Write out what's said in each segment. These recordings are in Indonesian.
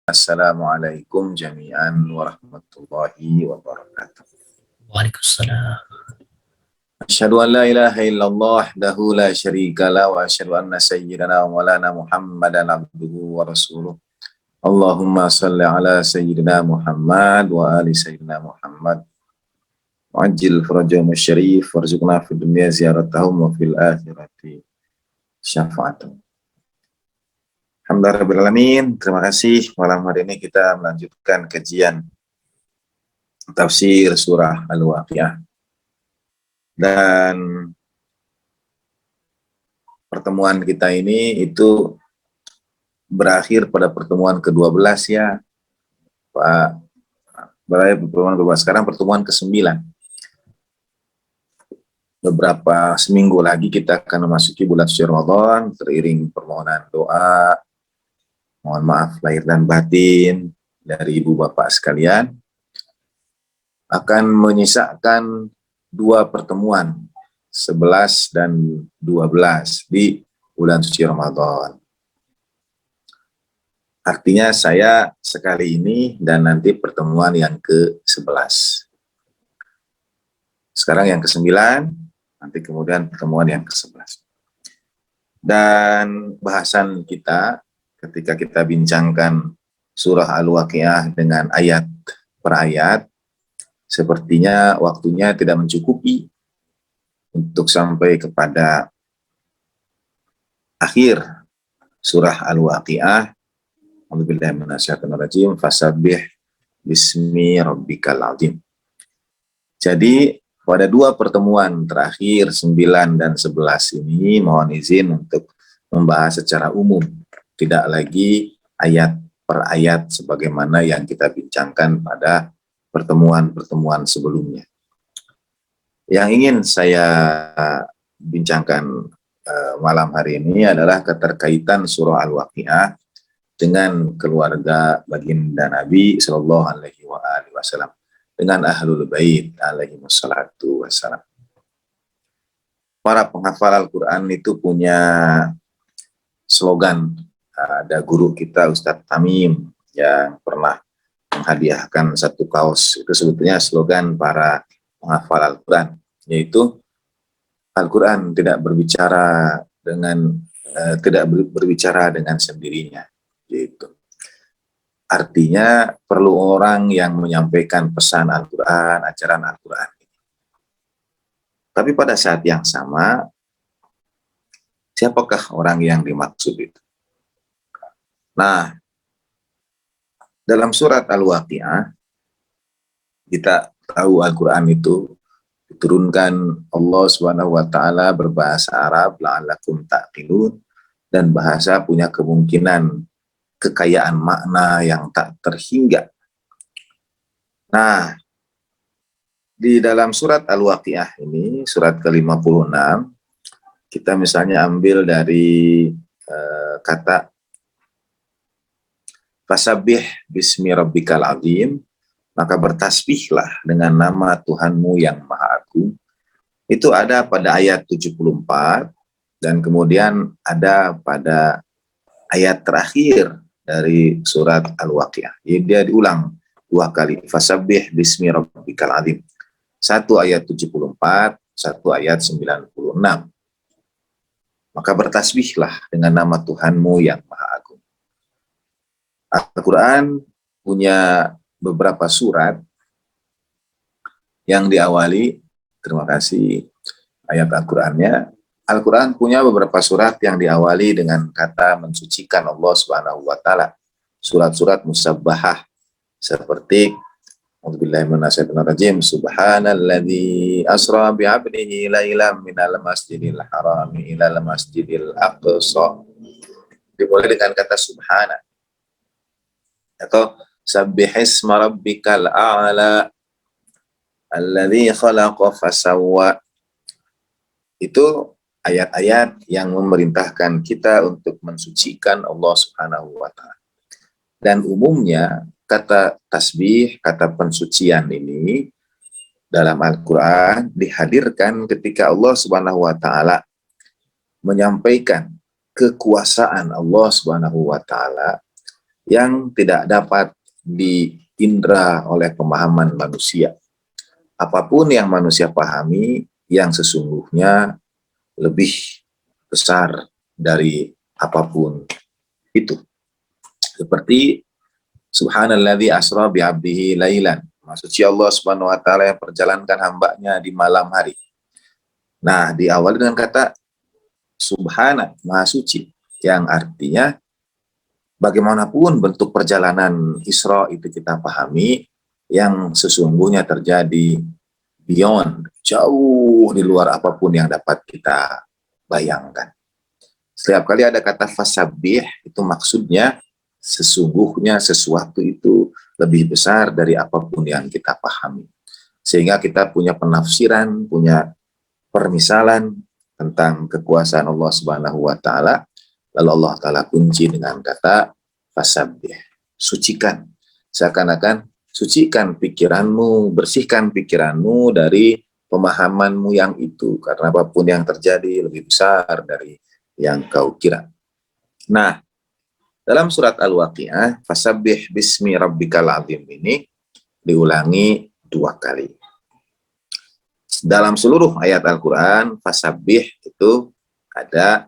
Assalamualaikum jami'an warahmatullahi wabarakatuh. Waalaikumsalam. Asyhadu an la ilaha illallah wahdahu la syarikalah wa asyhadu anna sayyidana wa maulana Muhammadan abduhu wa rasuluh. Allahumma salli ala sayyidina Muhammad wa ali sayyidina Muhammad. Wajil farajahum syarif warzuqna fid dunya ziyaratahum wa fil akhirati syafa'atum. Alhamdulillahirrahmanirrahim. Terima kasih. Malam hari ini kita melanjutkan kajian tafsir surah Al-Waqiah. Dan pertemuan kita ini itu berakhir pada pertemuan ke-12 ya, Pak. Berakhir pertemuan ke-12. Sekarang pertemuan ke-9. Beberapa seminggu lagi kita akan memasuki bulan suci Ramadan, teriring permohonan doa, mohon maaf lahir dan batin dari ibu bapak sekalian, akan menyisakan 2 pertemuan 11 dan 12 di bulan suci Ramadan. Artinya saya sekali ini dan nanti pertemuan yang ke-11. Sekarang yang ke-9, nanti kemudian pertemuan yang ke-11. Dan bahasan kita ketika kita bincangkan surah Al-Waqiah dengan ayat per ayat, sepertinya waktunya tidak mencukupi untuk sampai kepada akhir surah Al-Waqiah. Alhamdulillah minasyaitonirrajim, fasabbih bismi rabbikal azim. Jadi pada 2 pertemuan terakhir 9 dan 11 ini mohon izin untuk membahas secara umum, tidak lagi ayat per ayat sebagaimana yang kita bincangkan pada pertemuan-pertemuan sebelumnya. Yang ingin saya bincangkan malam hari ini adalah keterkaitan surah Al-Waqiah dengan keluarga baginda Nabi Sallallahu Alaihi Wasallam, dengan Ahlul Bait alaihi wassalatu wassalam. Para penghafal Al-Quran itu punya slogan. Ada guru kita Ustadz Tamim yang pernah menghadiahkan 1 kaos. Itu sebetulnya slogan para penghafal Al-Quran, yaitu Al-Quran tidak berbicara dengan sendirinya. Gitu. Artinya perlu orang yang menyampaikan pesan Al-Quran, ajaran Al-Quran. Tapi pada saat yang sama, siapakah orang yang dimaksud itu? Nah, dalam surat Al-Waqiah, kita tahu Al-Quran itu diturunkan Allah Subhanahu wa Ta'ala berbahasa Arab, la'allakum ta'qilun, dan bahasa punya kemungkinan kekayaan makna yang tak terhingga. Nah, di dalam surat Al-Waqiah ini, surat ke-56, kita misalnya ambil dari kata fasabbih bismi rabbikal azim, maka bertasbihlah dengan nama Tuhanmu yang Maha Agung. Itu ada pada ayat 74, dan kemudian ada pada ayat terakhir dari surat Al-Waqiah. Jadi dia diulang 2 kali, fasabbih bismi rabbikal azim. 1 ayat 74, 1 ayat 96. Maka bertasbihlah dengan nama Tuhanmu yang Maha Agung. Al-Quran punya beberapa surat yang diawali, terima kasih ayat Al-Qurannya. Al-Quran punya beberapa surat yang diawali dengan kata mensucikan Allah Subhanahu wa Ta'ala. Surat-surat musabbahah seperti A'udzubillahi minasyaitonirrajim, subhanalladzi asra bi'abdihi lailan minal masjidil harami ilal masjidil aqsa. Dimulai dengan kata subhana. Atau sabbihisma rabbikal a'la alladzi khalaqa fasawwa. Itu ayat-ayat yang memerintahkan kita untuk mensucikan Allah Subhanahu wa Ta'ala. Dan umumnya kata tasbih, kata pensucian ini dalam Al-Quran dihadirkan ketika Allah Subhanahu wa Ta'ala menyampaikan kekuasaan Allah Subhanahu wa Ta'ala yang tidak dapat diindra oleh pemahaman manusia. Apapun yang manusia pahami, yang sesungguhnya lebih besar dari apapun itu. Seperti Subhanalladzi asra bi'abdihi lailan. Maksudnya Allah Subhanahu wa taala yang perjalankan hambanya di malam hari. Nah, diawali dengan kata Subhana, Maha Suci, yang artinya bagaimanapun bentuk perjalanan Isra itu kita pahami, yang sesungguhnya terjadi beyond, jauh di luar apapun yang dapat kita bayangkan. Setiap kali ada kata fasabbih, itu maksudnya sesungguhnya sesuatu itu lebih besar dari apapun yang kita pahami. Sehingga kita punya penafsiran, punya permisalan tentang kekuasaan Allah Subhanahu wa taala. Lalu Allah taala kunci dengan kata fasabbih, sucikan. Seakan-akan sucikan pikiranmu, bersihkan pikiranmu dari pemahamanmu yang itu, karena apapun yang terjadi lebih besar dari yang kau kira. Nah, dalam surat Al-Waqiah, fasabbih bismi rabbikal azim ini diulangi 2 kali. Dalam seluruh ayat Al-Quran, fasabbih itu ada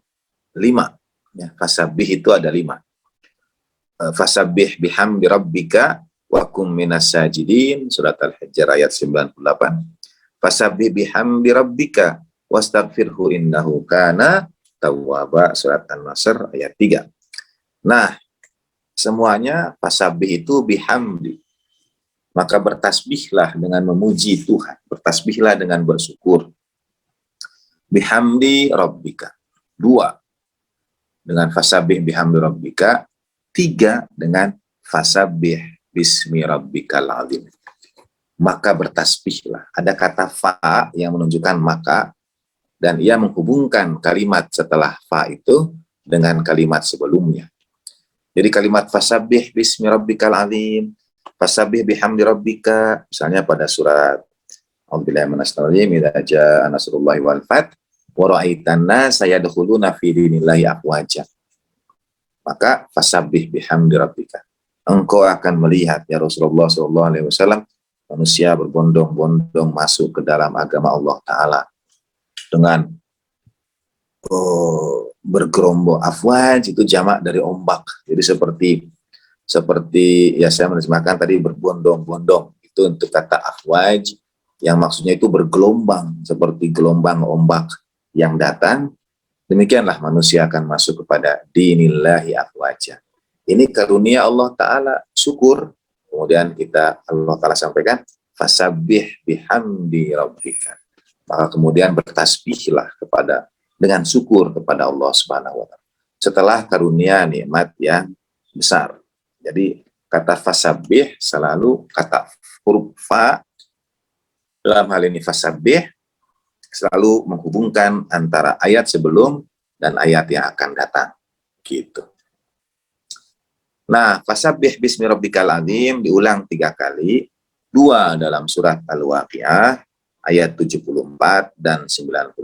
5. Ya, fasabbih itu ada 5. Fasabbih bihamdi rabbika wa kum minas sajidin, surat Al-Hijr ayat 98. Fasabbih bihamdi rabbika wastaghfirhu innahu kana tawwaba, surat An-Nasr ayat 3. Nah, semuanya fasabbih itu bihamdi. Maka bertasbihlah dengan memuji Tuhan, bertasbihlah dengan bersyukur. Bihamdi rabbika. 2 dengan fasabbih bihamdi rabbika. 3 dengan fasabbih bismi rabbikal azim. Maka bertasbihlah. Ada kata fa yang menunjukkan maka, dan ia menghubungkan kalimat setelah fa itu dengan kalimat sebelumnya. Jadi kalimat fasabbih bismi rabbikal azim, fasabbih bihamdi rabbika, misalnya pada surat A'udzubillahi minasyaitonir rajim, idza jaa nasrullahi wal fath wa ra'aitan nasa yadkhuluna fi dinillahi afwaja. Maka fasabbih bihamdi rabbika. Engkau akan melihat ya Rasulullah SAW, manusia berbondong-bondong masuk ke dalam agama Allah Ta'ala dengan bergerombol. Afwaj itu jamak dari ombak. Jadi seperti ya saya menerjemahkan tadi berbondong-bondong. Itu untuk kata afwaj yang maksudnya itu bergelombang, seperti gelombang ombak yang datang. Demikianlah manusia akan masuk kepada dinillahi afwaja. Ini karunia Allah Ta'ala, syukur. Kemudian Allah Ta'ala sampaikan fasabbih bihamdi rabbika. Maka kemudian bertasbihlah dengan syukur kepada Allah Subhanahu wa taala. Setelah karunia nikmat yang besar. Jadi kata fasabbih selalu kata huruf fa, dalam hal ini fasabbih selalu menghubungkan antara ayat sebelum dan ayat yang akan datang. Gitu. Nah, fasabbih bismi rabbikal azim diulang 3 kali. 2 dalam surat Al-Waqiah ayat 74 dan 96.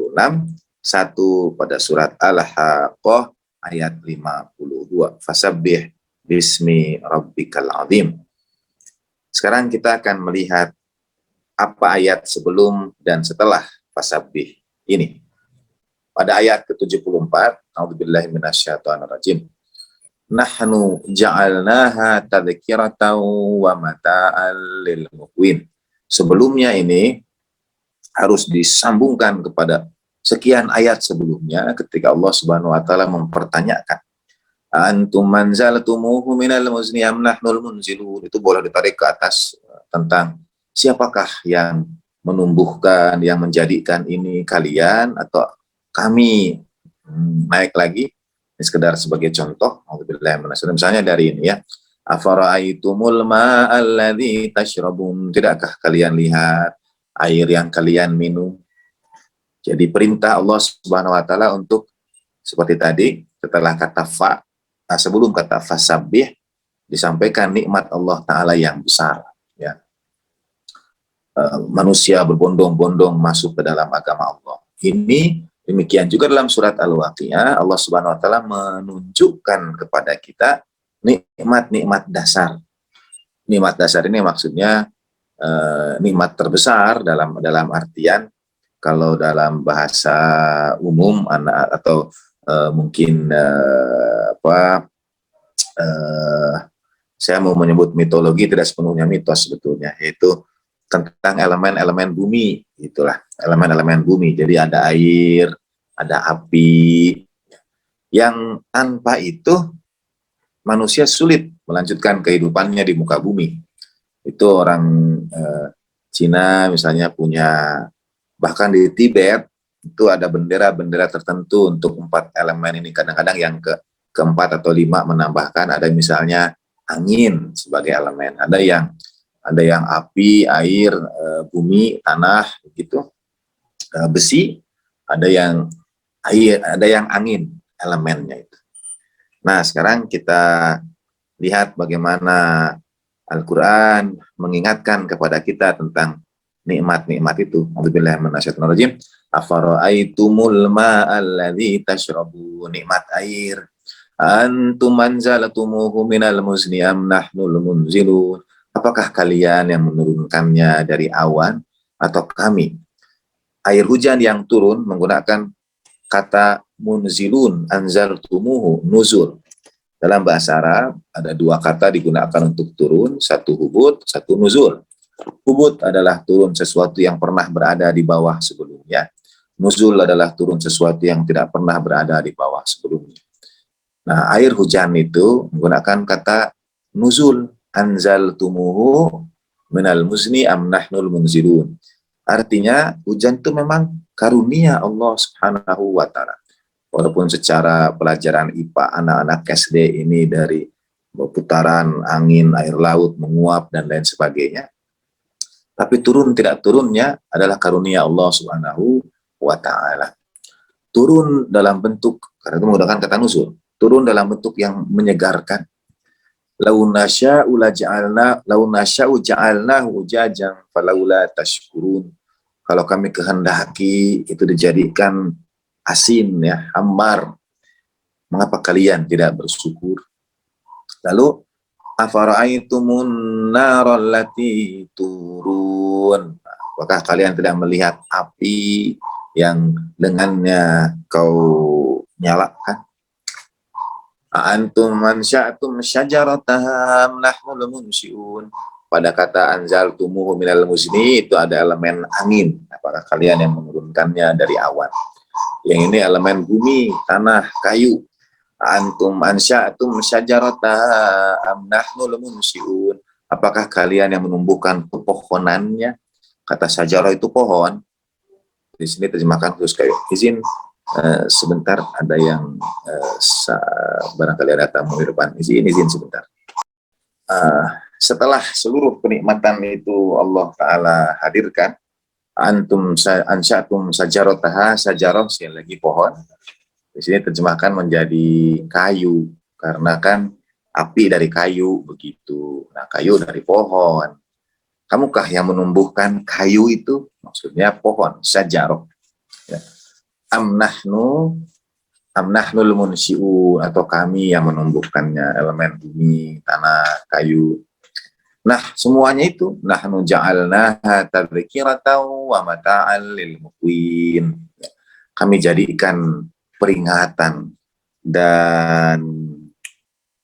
1 pada surat Al-Haqqah ayat 52. Fasabbih bismi rabbikal azim. Sekarang kita akan melihat apa ayat sebelum dan setelah fasabbih ini. Pada ayat ke-74, A'udzubillahi minasyaitonir rajim. Nahnu ja'alnaha tadhkiratan wa mata'al lil muqwin. Sebelumnya ini harus disambungkan kepada sekian ayat sebelumnya ketika Allah Subhanahu wa taala mempertanyakan antum manzaltumuhu minal muzni am nahnul munzilun. Itu boleh ditarik ke atas tentang siapakah yang menumbuhkan, yang menjadikan ini, kalian atau kami. Naik lagi, ini sekedar sebagai contoh. Misalnya dari ini ya, afara'aitumul ma'alladzi tashrabun, tidakkah kalian lihat air yang kalian minum? Jadi perintah Allah Subhanahu wa taala untuk seperti tadi, setelah kata fa, sebelum kata fasabbih disampaikan nikmat Allah Ta'ala yang besar. Ya. Manusia berbondong-bondong masuk ke dalam agama Allah. Ini demikian juga dalam surat Al-Waqiah, Allah Subhanahu wa taala menunjukkan kepada kita nikmat dasar. Nikmat dasar ini maksudnya nikmat terbesar dalam artian kalau dalam bahasa umum anak atau mungkin saya mau menyebut mitologi tidak sepenuhnya mitos sebetulnya, yaitu tentang elemen-elemen bumi, itulah elemen-elemen bumi. Jadi ada air, ada api, yang tanpa itu manusia sulit melanjutkan kehidupannya di muka bumi. Itu orang Cina misalnya punya, bahkan di Tibet itu ada bendera-bendera tertentu untuk 4 elemen ini. Kadang-kadang yang keempat atau 5 menambahkan, ada misalnya angin sebagai elemen, ada yang api, air, bumi, tanah, begitu, besi, ada yang air, ada yang angin elemennya itu. Nah, sekarang kita lihat bagaimana Al-Quran mengingatkan kepada kita tentang nikmat-nikmat itu. Alhamdulillah minasyaitonirrajim. Afara'aitumul ma'alladzi tashrabun, nikmat air. Antum anzalatumuhu minal muzni am nahnul munzilun. Apakah kalian yang menurunkannya dari awan atau kami? Air hujan yang turun menggunakan kata munzilun, anzaltumuhu, nuzul. Dalam bahasa Arab ada 2 kata digunakan untuk turun, satu hubut, satu nuzul. Hubut adalah turun sesuatu yang pernah berada di bawah sebelumnya. Nuzul adalah turun sesuatu yang tidak pernah berada di bawah sebelumnya. Nah, air hujan itu menggunakan kata nuzul, anzaltumuhu minal muzni am nahnul munzilun. Artinya hujan itu memang karunia Allah Subhanahu wa taala. Walaupun secara pelajaran IPA anak-anak SD ini dari putaran angin, air laut menguap dan lain sebagainya, tapi turun tidak turunnya adalah karunia Allah Subhanahu wa taala. Turun dalam bentuk, karena itu menggunakan kata nuzul, turun dalam bentuk yang menyegarkan. Lau nasya'u ja'alnahu ujajan falaula tashkurun. Kalau kami kehendaki itu dijadikan asin, ya, hambar, mengapa kalian tidak bersyukur? Lalu afara'aitumun narallati turun, apakah kalian tidak melihat api yang dengannya kau nyalakan? Antum mansya'tum syajarataha am nahnul munsyi'un. Pada kata anzaltumuhu minal muzni itu ada elemen angin. Apakah kalian yang menurunkannya dari awan? Yang ini elemen bumi, tanah, kayu. Antum ansya'tum syajarataha am nahnul munsyi'un. Apakah kalian yang menumbuhkan pepohonannya? Kata syajarah itu pohon. Di sini terjemahkan khusus kayu. Izin sebentar, ada yang barangkali ada tamu di depan. Izin sebentar. Setelah seluruh kenikmatan itu Allah Ta'ala hadirkan, antum ansyatum sajarotaha, sajaroh sekali lagi pohon. Di sini terjemahkan menjadi kayu, karena kan api dari kayu begitu. Nah, kayu dari pohon. Kamukah yang menumbuhkan kayu itu? Maksudnya pohon, sajaroh. Ya. Am nahnul munsyi'un, atau kami yang menumbuhkannya, elemen bumi, tanah, kayu. Nah, semuanya itu nahnu ja'alnaha tadhkiratan wa mata'al lil muqwin. Kami jadikan peringatan dan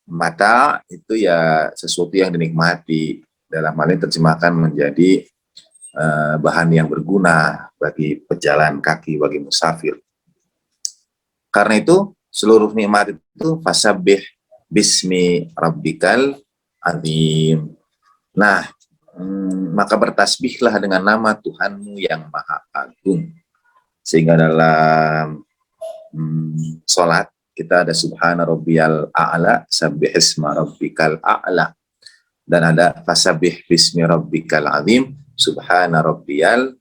mata itu ya sesuatu yang dinikmati. Dalam hal ini terjemahkan menjadi bahan yang berguna bagi pejalan kaki, bagi musafir. Karena itu seluruh nikmat itu fasabbih bismi rabbikal azim. Nah, maka bertasbihlah dengan nama Tuhanmu yang maha agung. Sehingga dalam sholat kita ada subhana rabbiyal a'la, sabbih isma rabbikal a'la, dan ada fasabbih bismi rabbikal azim, subhana rabbiyal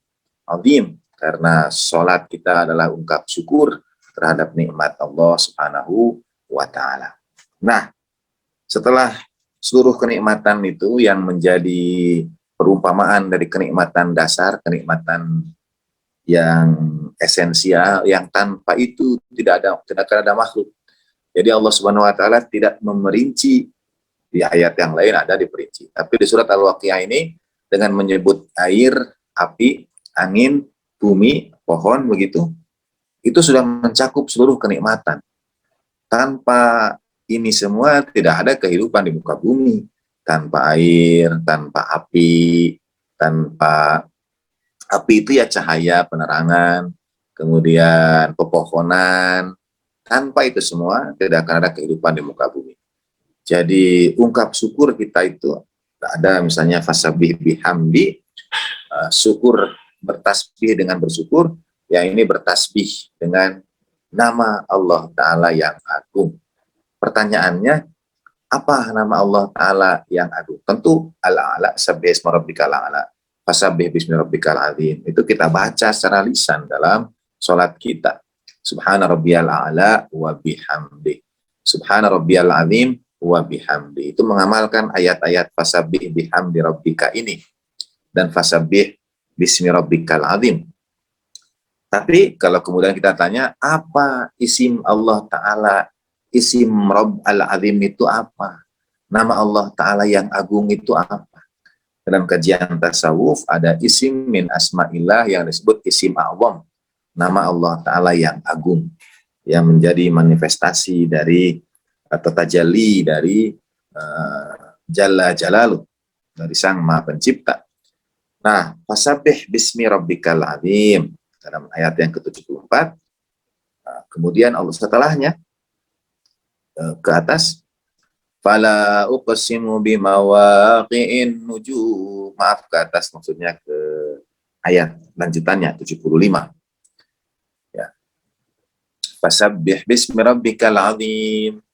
azim. Karena sholat kita adalah ungkap syukur terhadap nikmat Allah Subhanahu wa ta'ala. Nah, setelah seluruh kenikmatan itu yang menjadi perumpamaan dari kenikmatan dasar, kenikmatan yang esensial, yang tanpa itu tidak akan ada makhluk. Jadi Allah Subhanahu wa ta'ala tidak memerinci Di ayat yang lain ada diperinci. Tapi di surat Al-Waqiah ini dengan menyebut air, api, angin, bumi, pohon begitu, itu sudah mencakup seluruh kenikmatan. Tanpa ini semua tidak ada kehidupan di muka bumi. Tanpa air, tanpa api, tanpa api itu ya cahaya, penerangan, kemudian pepohonan. Tanpa itu semua tidak akan ada kehidupan di muka bumi. Jadi ungkap syukur kita itu ada misalnya fasabih bihamdi, syukur bertasbih dengan bersyukur, ya ini bertasbih dengan nama Allah Ta'ala yang agung. Pertanyaannya, apa nama Allah Ta'ala yang agung? Tentu Al-A'la, sabbih isma rabbikal a'la, fasabbih bismi rabbikal azim. Itu kita baca secara lisan dalam sholat kita. Subhana rabbiyal a'la wa bihamdi. Subhana rabbiyal azim wa bihamdi. Itu mengamalkan ayat-ayat fasabbih bihamdi rabbika ini. Dan fasabbih bismi rabbikal azim. Tapi kalau kemudian kita tanya, apa isim Allah Ta'ala, isim Rabb al-Azim itu apa? Nama Allah Ta'ala yang agung itu apa? Dalam kajian tasawuf ada isim min asma'illah yang disebut isim a'zam. Nama Allah Ta'ala yang agung. Yang menjadi manifestasi dari atau tajalli dari Jalla Jalaluh. Dari Sang Maha Pencipta. Nah, fasabbih bismi rabbikal azim. Dalam ayat yang ke-74. Kemudian Allah setelahnya ke atas, fala uqsimu bimawaqi'in nujum. Maaf, ke atas maksudnya ke ayat lanjutannya 75. Ya. Fasabbih bismi rabbikal azim.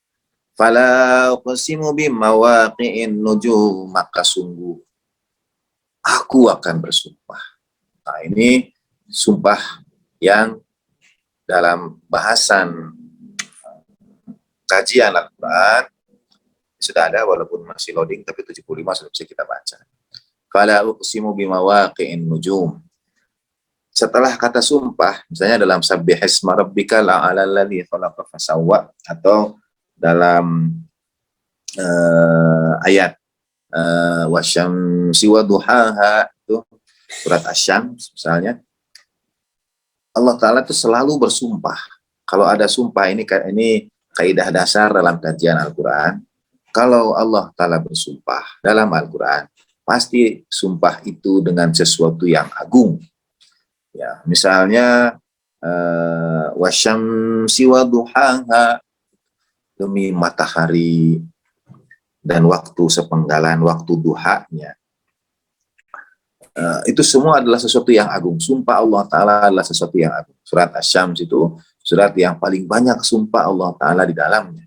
Fala uqsimu bimawaqi'in nujum. Maka sungguh aku akan bersumpah. Nah, ini sumpah yang dalam bahasan kajian Al-Quran sudah ada walaupun masih loading, tapi 75 sudah bisa kita baca. Fala uqsimu bimawaqi'in nujum. Setelah kata sumpah, misalnya dalam sabbih isma rabbikal a'la alladzi khalaqa fasawwa, atau dalam ayat wasyamsi waduhaha, itu surat Asy-Syams misalnya, Allah Ta'ala itu selalu bersumpah. Kalau ada sumpah, ini kaidah dasar dalam kajian Al-Quran. Kalau Allah Ta'ala bersumpah dalam Al-Quran, pasti sumpah itu dengan sesuatu yang agung. Ya, misalnya wasyamsi waduhaha, demi matahari dan waktu sepenggalan, waktu duhanya. Itu semua adalah sesuatu yang agung. Sumpah Allah Ta'ala adalah sesuatu yang agung. Surat Asy-Syams itu surat yang paling banyak sumpah Allah Ta'ala di dalamnya.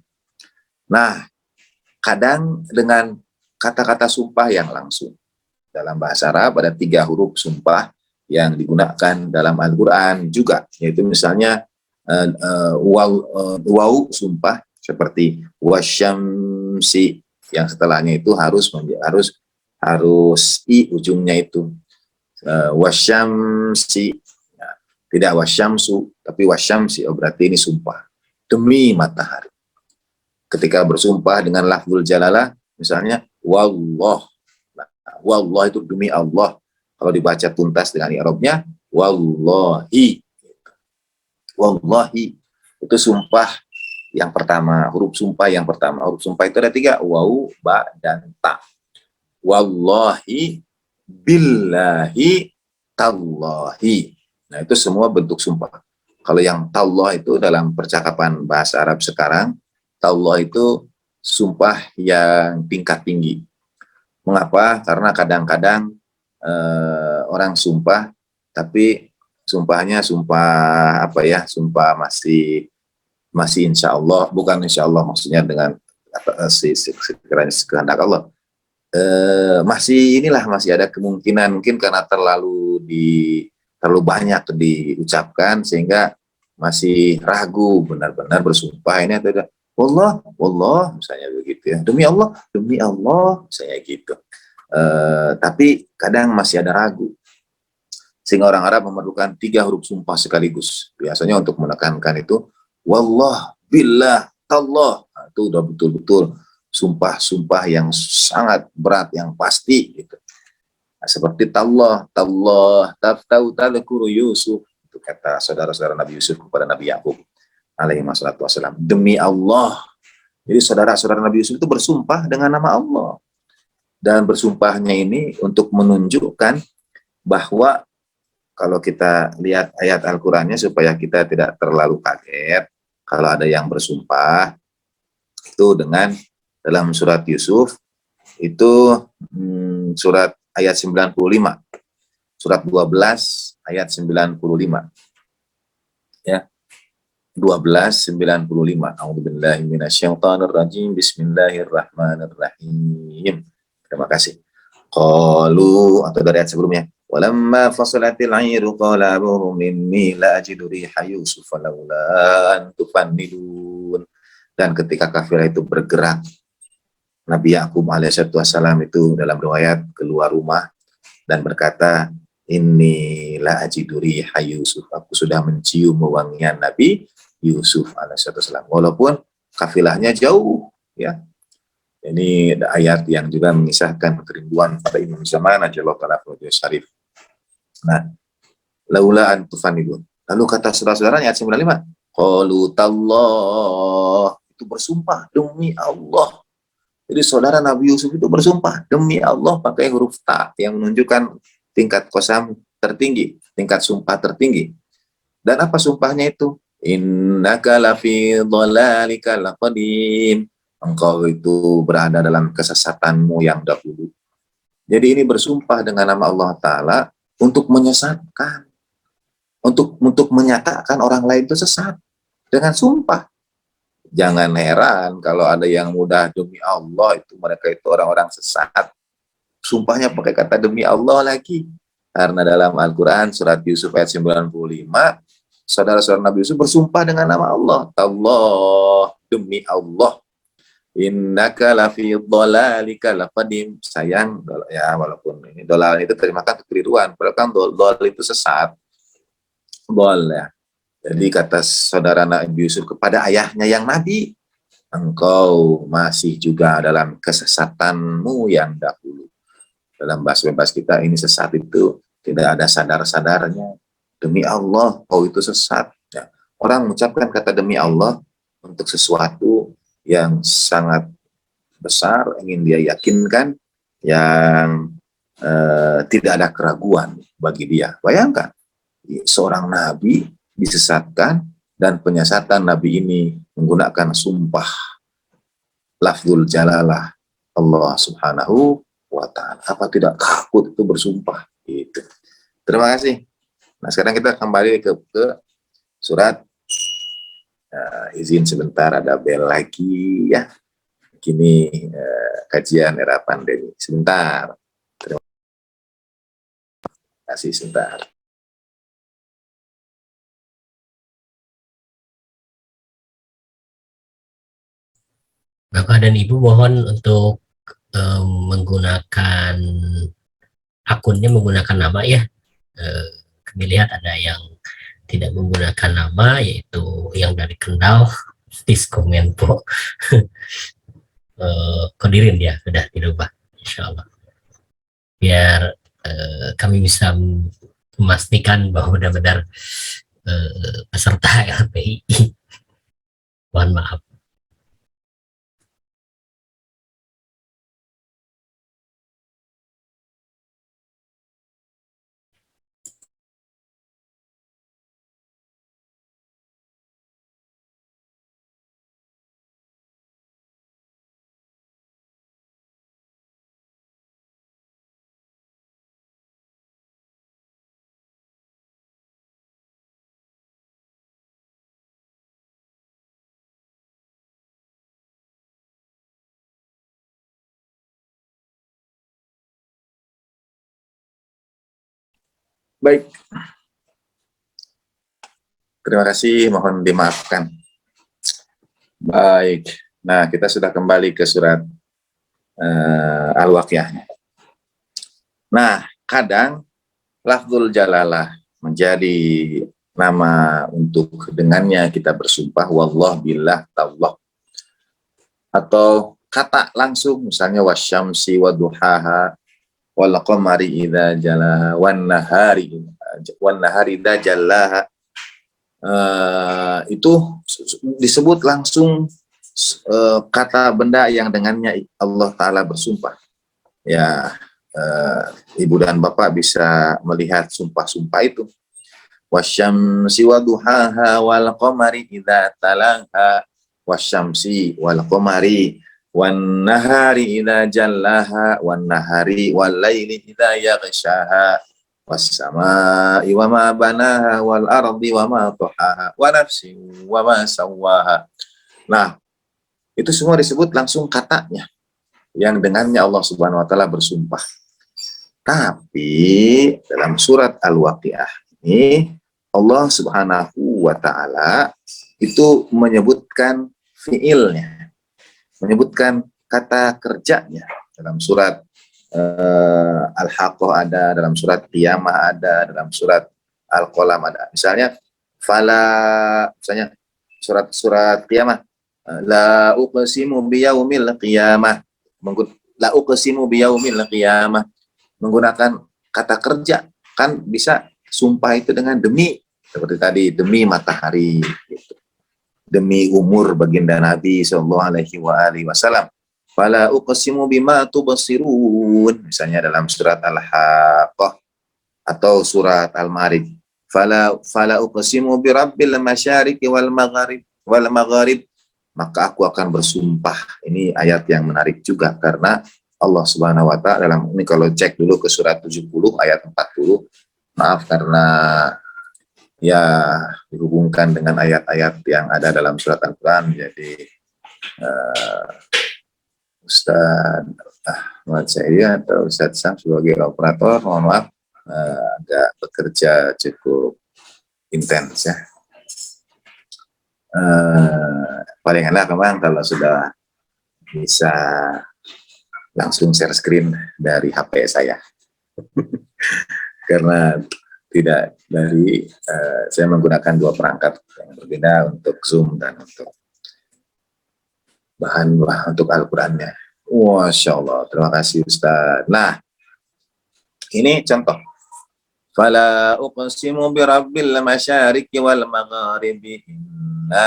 Nah, kadang dengan kata-kata sumpah yang langsung. Dalam bahasa Arab ada 3 huruf sumpah yang digunakan dalam Al-Quran juga. Yaitu misalnya waw sumpah seperti wasyamsi, yang setelahnya itu harus i ujungnya itu wasyamsi, nah, tidak wasyamsu tapi wasyamsi. Oh, berarti ini sumpah demi matahari. Ketika bersumpah dengan lafzul jalalah, misalnya wallah, nah, wallah itu demi Allah. Kalau dibaca tuntas dengan i'rabnya wallahi, wallahi itu sumpah yang pertama, huruf sumpah yang pertama. Huruf sumpah itu ada 3, waw, ba, dan ta. Wallahi, billahi, tallahi. Nah, itu semua bentuk sumpah. Kalau yang tallah itu dalam percakapan bahasa Arab sekarang, tallah itu sumpah yang tingkat tinggi. Mengapa? Karena kadang-kadang orang sumpah, tapi sumpahnya sumpah apa ya? Sumpah masih insya Allah, bukan insya Allah maksudnya dengan sekiranya kehendak Allah. Masih ada kemungkinan, mungkin karena terlalu banyak diucapkan sehingga masih ragu benar-benar bersumpah ini atau tidak. Wallah misalnya begitu ya, demi Allah misalnya gitu. Tapi kadang masih ada ragu, sehingga orang Arab memerlukan 3 huruf sumpah sekaligus. Biasanya untuk menekankan itu wallah, billah, tallah. Nah, itu udah betul-betul sumpah-sumpah yang sangat berat, yang pasti gitu. Nah, seperti tallah taftau tadhkuru Yusuf, itu kata saudara-saudara Nabi Yusuf kepada Nabi Yakub alaihi wassalam, demi Allah. Jadi saudara-saudara Nabi Yusuf itu bersumpah dengan nama Allah, dan bersumpahnya ini untuk menunjukkan bahwa kalau kita lihat ayat Al-Qur'annya supaya kita tidak terlalu kaget kalau ada yang bersumpah itu dengan dalam surat Yusuf itu surat ayat 95, surat 12 ayat 95 ya, 12:95. A'udzubillahi minasyaitonirrajim. Bismillahirrahmanirrahim. Terima kasih. Qalu, atau dari ayat sebelumnya, walamma fasalatil 'airu qala abuhum inni la ajidu riha yusuf laula an tufannidun. Dan ketika kafilah itu bergerak, Nabi Yakub alaihissalam itu dalam riwayat keluar rumah dan berkata, inni la ajidu riha yusuf, aku sudah mencium wangian Nabi Yusuf alaihissalam, walaupun kafilahnya jauh ya. Ini ada ayat yang juga mengisahkan kerinduan pada Imam Zaman ajallahu ta'ala fardhu syarif. Nah, laula an tufanidun. Lalu kata saudara-saudaranya ayat 95, qalu tallah, itu bersumpah demi Allah. Jadi saudara Nabi Yusuf itu bersumpah demi Allah pakai huruf ta yang menunjukkan tingkat qasam tertinggi, tingkat sumpah tertinggi. Dan apa sumpahnya itu? Innaka lafi dhalalikal qadim. Engkau itu berada dalam kesesatanmu yang dahulu. Jadi ini bersumpah dengan nama Allah Ta'ala untuk menyesatkan, untuk menyatakan orang lain itu sesat dengan sumpah. Jangan heran kalau ada yang mudah demi Allah itu mereka itu orang-orang sesat. Sumpahnya pakai kata demi Allah lagi. Karena dalam Al-Quran surat Yusuf ayat 95, saudara-saudara Nabi Yusuf bersumpah dengan nama Allah. Allah, demi Allah. Innaka lafi dhalalika laqadim. Sayang ya, walaupun ini dolal itu terjemahkan kekeliruan, padahal kan dolal itu sesat, dol ya. Jadi kata saudara Nabi Yusuf kepada ayahnya yang Nabi, engkau masih juga dalam kesesatanmu yang dahulu. Dalam bahasa bebas kita ini sesat itu tidak ada sadar-sadarnya. Demi Allah kau itu sesat ya. Orang mengucapkan kata demi Allah untuk sesuatu yang sangat besar, ingin dia yakinkan, yang tidak ada keraguan bagi dia. Bayangkan, seorang nabi disesatkan, dan penyesatan nabi ini menggunakan sumpah lafzul jalalah Allah subhanahu wa ta'ala. Apa tidak takut itu bersumpah? Gitu. Terima kasih. Nah sekarang kita kembali ke surat. Izin sebentar, ada bel lagi ya. Kini kajian era pandemi. Sebentar. Terima kasih sebentar. Bapak dan Ibu mohon untuk menggunakan akunnya menggunakan nama ya. Kami lihat ada yang tidak menggunakan nama, yaitu yang dari Kendal, Diskomenpo. Kodirin ya, sudah dirubah, insya Allah. Biar kami bisa memastikan bahwa benar-benar peserta LPI. Mohon maaf. Baik. Terima kasih, mohon dimaafkan. Baik. Nah, kita sudah kembali ke surat Al-Waqiah. Nah, kadang lafzul jalalah menjadi nama untuk dengannya kita bersumpah, wallah billah tallah, atau kata langsung, misalnya wasyamsi waduhaha wal qamari idza jalaha wan nahari idza jallaha, itu disebut langsung kata benda yang dengannya Allah Ta'ala bersumpah. Ya, ibu dan bapak bisa melihat sumpah-sumpah itu. Wasyamsi waduhaha wal qamari idza talaha wasyamsi wal qamari wan nahari idza jallaha wan nahari wal laili idza yaghshaha was samaa'i wa ma banaha wal ardi wa ma tahaha wa nafsin wa ma sawwaha. Nah, itu semua disebut langsung katanya yang dengannya Allah Subhanahu wa taala bersumpah. Tapi dalam surat Al-Waqiah ini Allah Subhanahu wa taala itu menyebutkan fiilnya, menyebutkan kata kerjanya. Dalam surat Al-Haqqah ada, dalam surat Qiyamah ada, dalam surat Al-Qalam ada. Misalnya misalnya surat Qiyamah, la uqsimu biyaumil qiyamah, la uqsimu biyaumil qiyamah, menggunakan kata kerja, kan bisa sumpah itu dengan demi, seperti tadi demi matahari, gitu. Demi umur baginda Nabi Sallallahu Alaihi Wasallam. Fala uqsimu bima tubsirun, misalnya dalam surat Al-Haqqah atau surat Al-Ma'arij. Fala uqsimu birabbil masyariqi wal magharib, maka aku akan bersumpah. Ini ayat yang menarik juga karena Allah Subhanahu wa taala dalam ini, kalau cek dulu ke surat 70 ayat 40, maaf karena ya dihubungkan dengan ayat-ayat yang ada dalam surat Al-Quran, jadi Ustaz Ahmad Syahidi atau Ustaz Sam sebagai operator, mohon maaf agak bekerja cukup intens ya. Paling enak memang kalau sudah bisa langsung share screen dari HP saya karena tidak dari saya menggunakan dua perangkat yang berbeda untuk Zoom dan untuk bahan untuk Al-Qurannya. Masya Allah, terima kasih Ustaz. Nah, ini contoh. Fala uqsimu birabbil masyariqi wal magharibi inna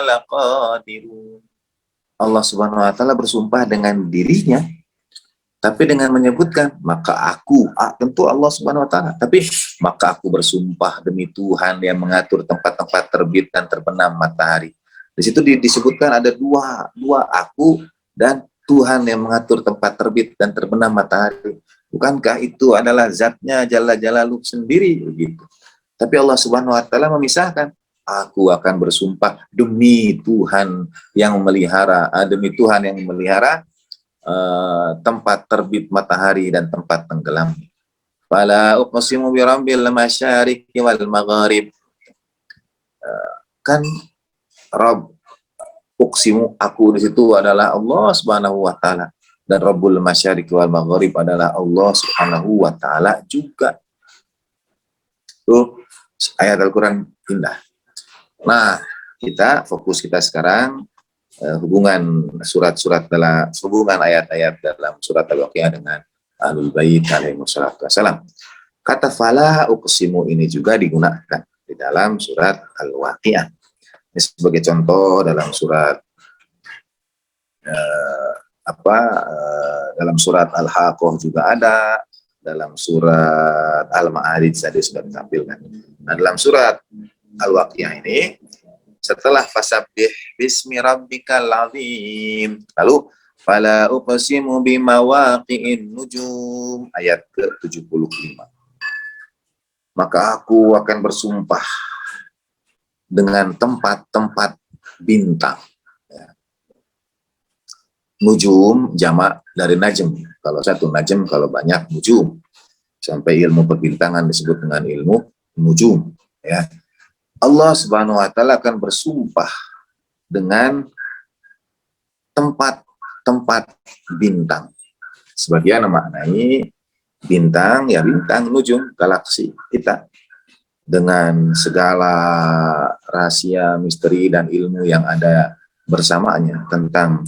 laqadirun. Allah Subhanahu wa taala bersumpah dengan dirinya, tapi dengan menyebutkan maka aku, tentu Allah Subhanahu wa taala, tapi maka aku bersumpah demi Tuhan yang mengatur tempat-tempat terbit dan terbenam matahari. Di situ disebutkan ada dua aku dan Tuhan yang mengatur tempat terbit dan terbenam matahari. Bukankah itu adalah zatnya Jalla Jalaluh sendiri begitu? Tapi Allah Subhanahu wa taala memisahkan. Aku akan bersumpah demi Tuhan yang memelihara, tempat terbit matahari dan tempat tenggelam. Fala uqsimu birabbil masyariqi wal magharib. Kan Rabb, uqsimu, aku di situ adalah Allah Subhanahu wa taala, dan Rabbul masyariqi wal magharib adalah Allah Subhanahu wa taala juga. Tuh ayat Al-Qur'an indah. Nah, fokus kita sekarang hubungan ayat-ayat dalam surat Al-Waqiah dengan Ahlul Bait alaihi wassalatu wassalam. Kata fala uqsimu ini juga digunakan di dalam surat Al-Waqiah. Ini sebagai contoh dalam surat dalam surat Al-Haqqah juga ada, dalam surat Al-Ma'arij tadi sudah ditampilkan. Nah, dalam surat Al-Waqiah ini setelah fasabbih bismi rabbikal azim, lalu fala uqsimu bimawaqi'in nujum, ayat ke-75. Maka aku akan bersumpah dengan tempat-tempat bintang. Nujum jamak dari najm. Kalau satu najm, kalau banyak nujum. Sampai ilmu perbintangan disebut dengan ilmu nujum. Ya. Allah Subhanahu wa taala akan bersumpah dengan tempat-tempat bintang. Sebagian maknai bintang, ya bintang, nujum, galaksi kita. Dengan segala rahasia, misteri, dan ilmu yang ada bersamanya tentang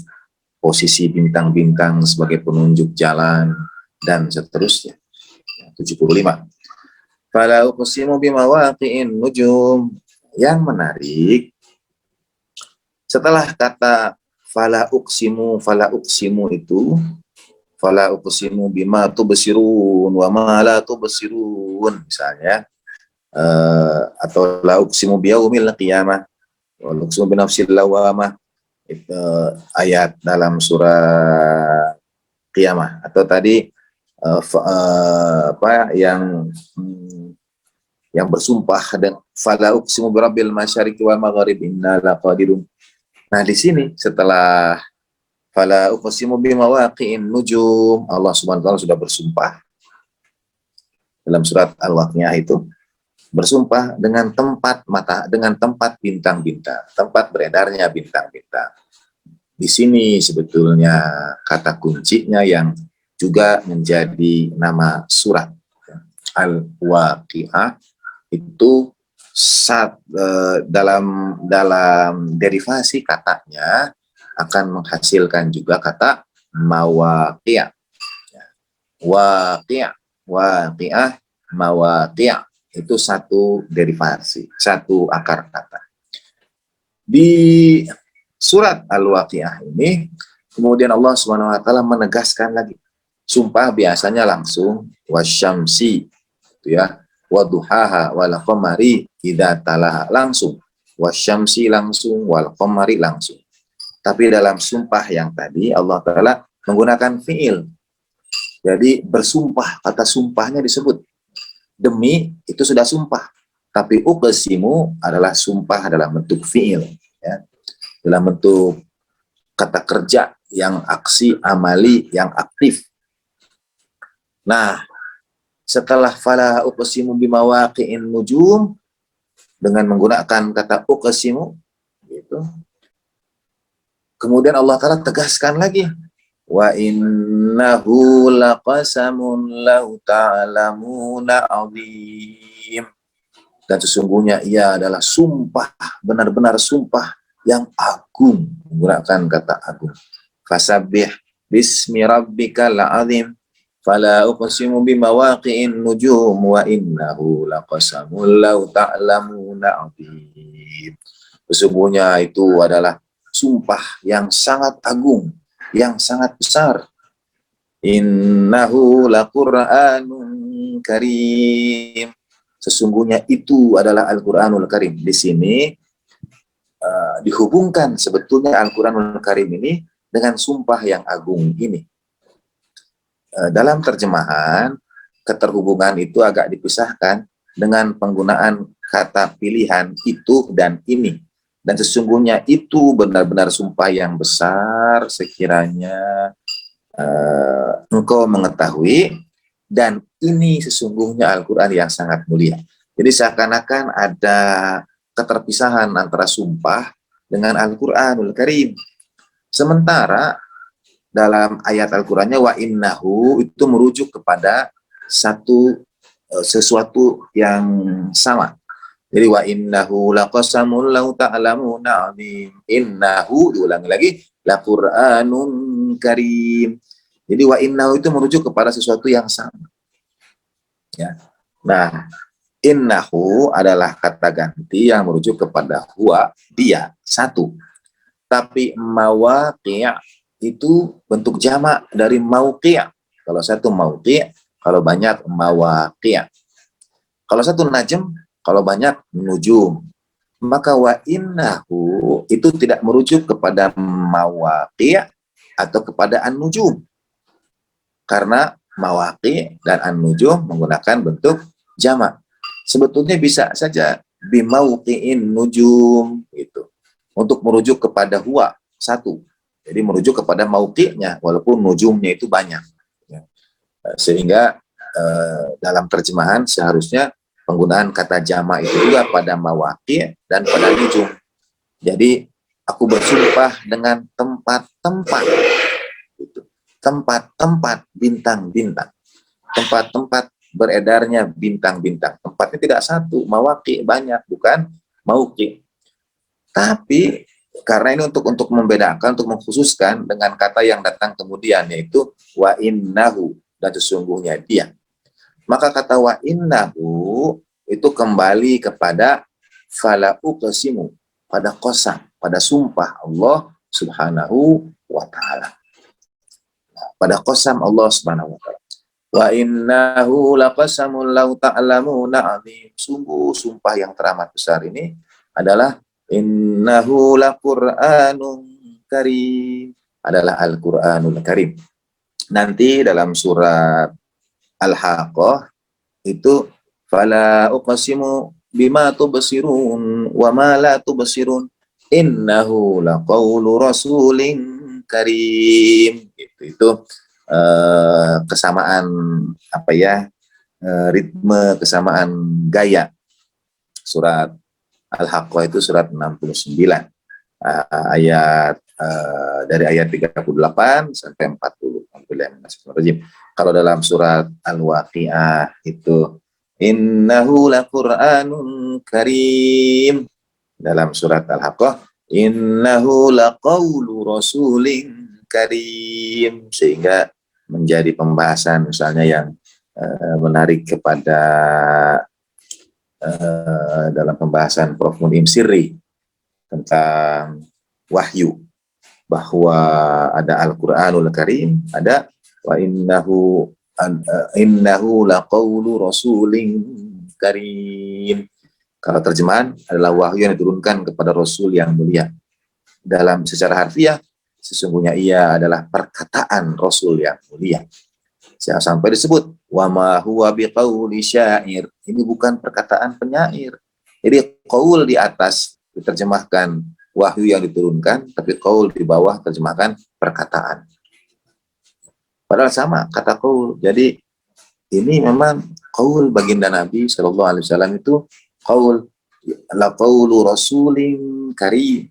posisi bintang-bintang sebagai penunjuk jalan, dan seterusnya. 75. Fala uqsimu bimawaqi'in nujum. Yang menarik, setelah kata fala uqsimu itu, fala uqsimu bima tubsirun wa ma la tubsirun, misalnya, atau la uqsimu biyaumil qiyamah wa uqsimu binafsil lawamah, itu ayat dalam surah Qiyamah. Atau tadi yang bersumpah dan fala uqsimu birabbil masyariqi wal maghrib inna laqadirun. Nah, di sini setelah fala uqsimu bimawaqi'in nujum, Allah Subhanahu wa taala sudah bersumpah dalam surat Al-Waqiah itu, bersumpah dengan tempat bintang-bintang, tempat beredarnya bintang-bintang. Di sini sebetulnya kata kuncinya yang juga menjadi nama surat Al-Waqiah itu dalam derivasi katanya akan menghasilkan juga kata mawaqi'. Waqi'ah, mawaqi', itu satu derivasi, satu akar kata. Di surat Al-Waqiah ini kemudian Allah Subhanahu wa taala menegaskan lagi. Sumpah biasanya langsung wasyamsi, itu ya, waduhaha wal qamari idza talaha, langsung. Wasyamsi langsung, wal qamari langsung. Tapi dalam sumpah yang tadi Allah taala menggunakan fiil. Jadi bersumpah, kata sumpahnya disebut. Demi itu sudah sumpah. Tapi uqsimu adalah sumpah dalam bentuk fiil, ya. Dalam bentuk kata kerja yang aksi amali yang aktif. Nah, setelah fala uqsimu bimawaqi'in nujum dengan menggunakan kata uqsimu gitu. Kemudian Allah taala tegaskan lagi, wa innahu laqasamun law ta'lamuna 'azim. Dan sesungguhnya ia adalah sumpah, benar-benar sumpah yang agung, menggunakan kata agung. Fasabbih bismi rabbikal azim. Fala uqsimu bimawaqi'in nujum wa innahu laqasamul law ta'lamuna 'azim. Sesungguhnya itu adalah sumpah yang sangat agung, yang sangat besar. Innahu laqur'anun karim. Sesungguhnya itu adalah Al-Qur'anul Karim. Di sini dihubungkan sebetulnya Al-Qur'anul Karim ini dengan sumpah yang agung ini. Dalam terjemahan, keterhubungan itu agak dipisahkan dengan penggunaan kata pilihan itu dan ini. Dan sesungguhnya itu benar-benar sumpah yang besar sekiranya engkau mengetahui, dan ini sesungguhnya Al-Quran yang sangat mulia. Jadi seakan-akan ada keterpisahan antara sumpah dengan Al-Quranul Karim. Sementara dalam ayat Al-Qurannya wa innahu itu merujuk kepada sesuatu yang sama. Jadi wa innahu laqasamul law ta'lamuna 'azim. Innahu, diulangi lagi, laqur'anun karim. Jadi wa innahu itu merujuk kepada sesuatu yang sama. Ya. Nah, innahu adalah kata ganti yang merujuk kepada huwa, dia, satu. Tapi mawaqi' itu bentuk jamak dari mauqi'. Kalau satu mauqi', kalau banyak mawaqi'. Kalau satu najm, kalau banyak nujum. Maka wa innahu itu tidak merujuk kepada mawaqi' atau kepada an-nujum. Karena mawaqi' dan an-nujum menggunakan bentuk jamak. Sebetulnya bisa saja bimauqi'in nujum gitu. Untuk merujuk kepada huwa, satu. Jadi merujuk kepada mauqi'nya walaupun nujumnya itu banyak. Ya. Sehingga dalam terjemahan seharusnya penggunaan kata jamak itu juga pada mawaqi' dan pada nujum. Jadi aku bersumpah dengan tempat-tempat, gitu. Tempat-tempat bintang-bintang, tempat-tempat beredarnya bintang-bintang. Tempatnya tidak satu, mawaqi' banyak, bukan mauqi'. Tapi Karena ini untuk membedakan, untuk mengkhususkan dengan kata yang datang kemudian, yaitu wa innahu, dan sesungguhnya dia. Maka kata wa innahu itu kembali kepada fala uqsimu, pada qasam, pada sumpah Allah Subhanahu wa taala. Pada qasam Allah Subhanahu wa taala. Wa innahu laqasamun law ta'lamuna 'azim. Sungguh sumpah yang teramat besar ini adalah innahu laqur'anun karim. Adalah Al-Qur'anul Karim. Nanti dalam surat Al-Haqqah itu fala uqsimu bima tubsirun wa ma la tubsirun innahu laqaulu rasulin karim. Itu kesamaan apa ya, ritme, kesamaan gaya. Surat Al-Haqqah itu surat 69, ayat dari ayat 38 sampai 40. Kalau dalam surat Al-Waqiah itu innahu laqur'anun karim. Dalam surat Al-Haqqah innahu laqaulu rasulin karim, sehingga menjadi pembahasan misalnya yang menarik kepada dalam pembahasan Prof. Munim Sirri tentang wahyu, bahwa ada Al-Qur'anul Karim, ada wa innahu laqaulu rasulin karim. Kalau terjemahan adalah wahyu yang diturunkan kepada Rasul yang mulia. Dalam secara harfiah, sesungguhnya ia adalah perkataan Rasul yang mulia. Sampai disebut wa ma huwa biqauli syair. Ini bukan perkataan penyair. Jadi qaul di atas diterjemahkan wahyu yang diturunkan, tapi qaul di bawah terjemahkan perkataan. Padahal sama kata qaul. Jadi ini memang qaul baginda Nabi sallallahu alaihi wasallam itu qaul, la qaulu rasulin karim.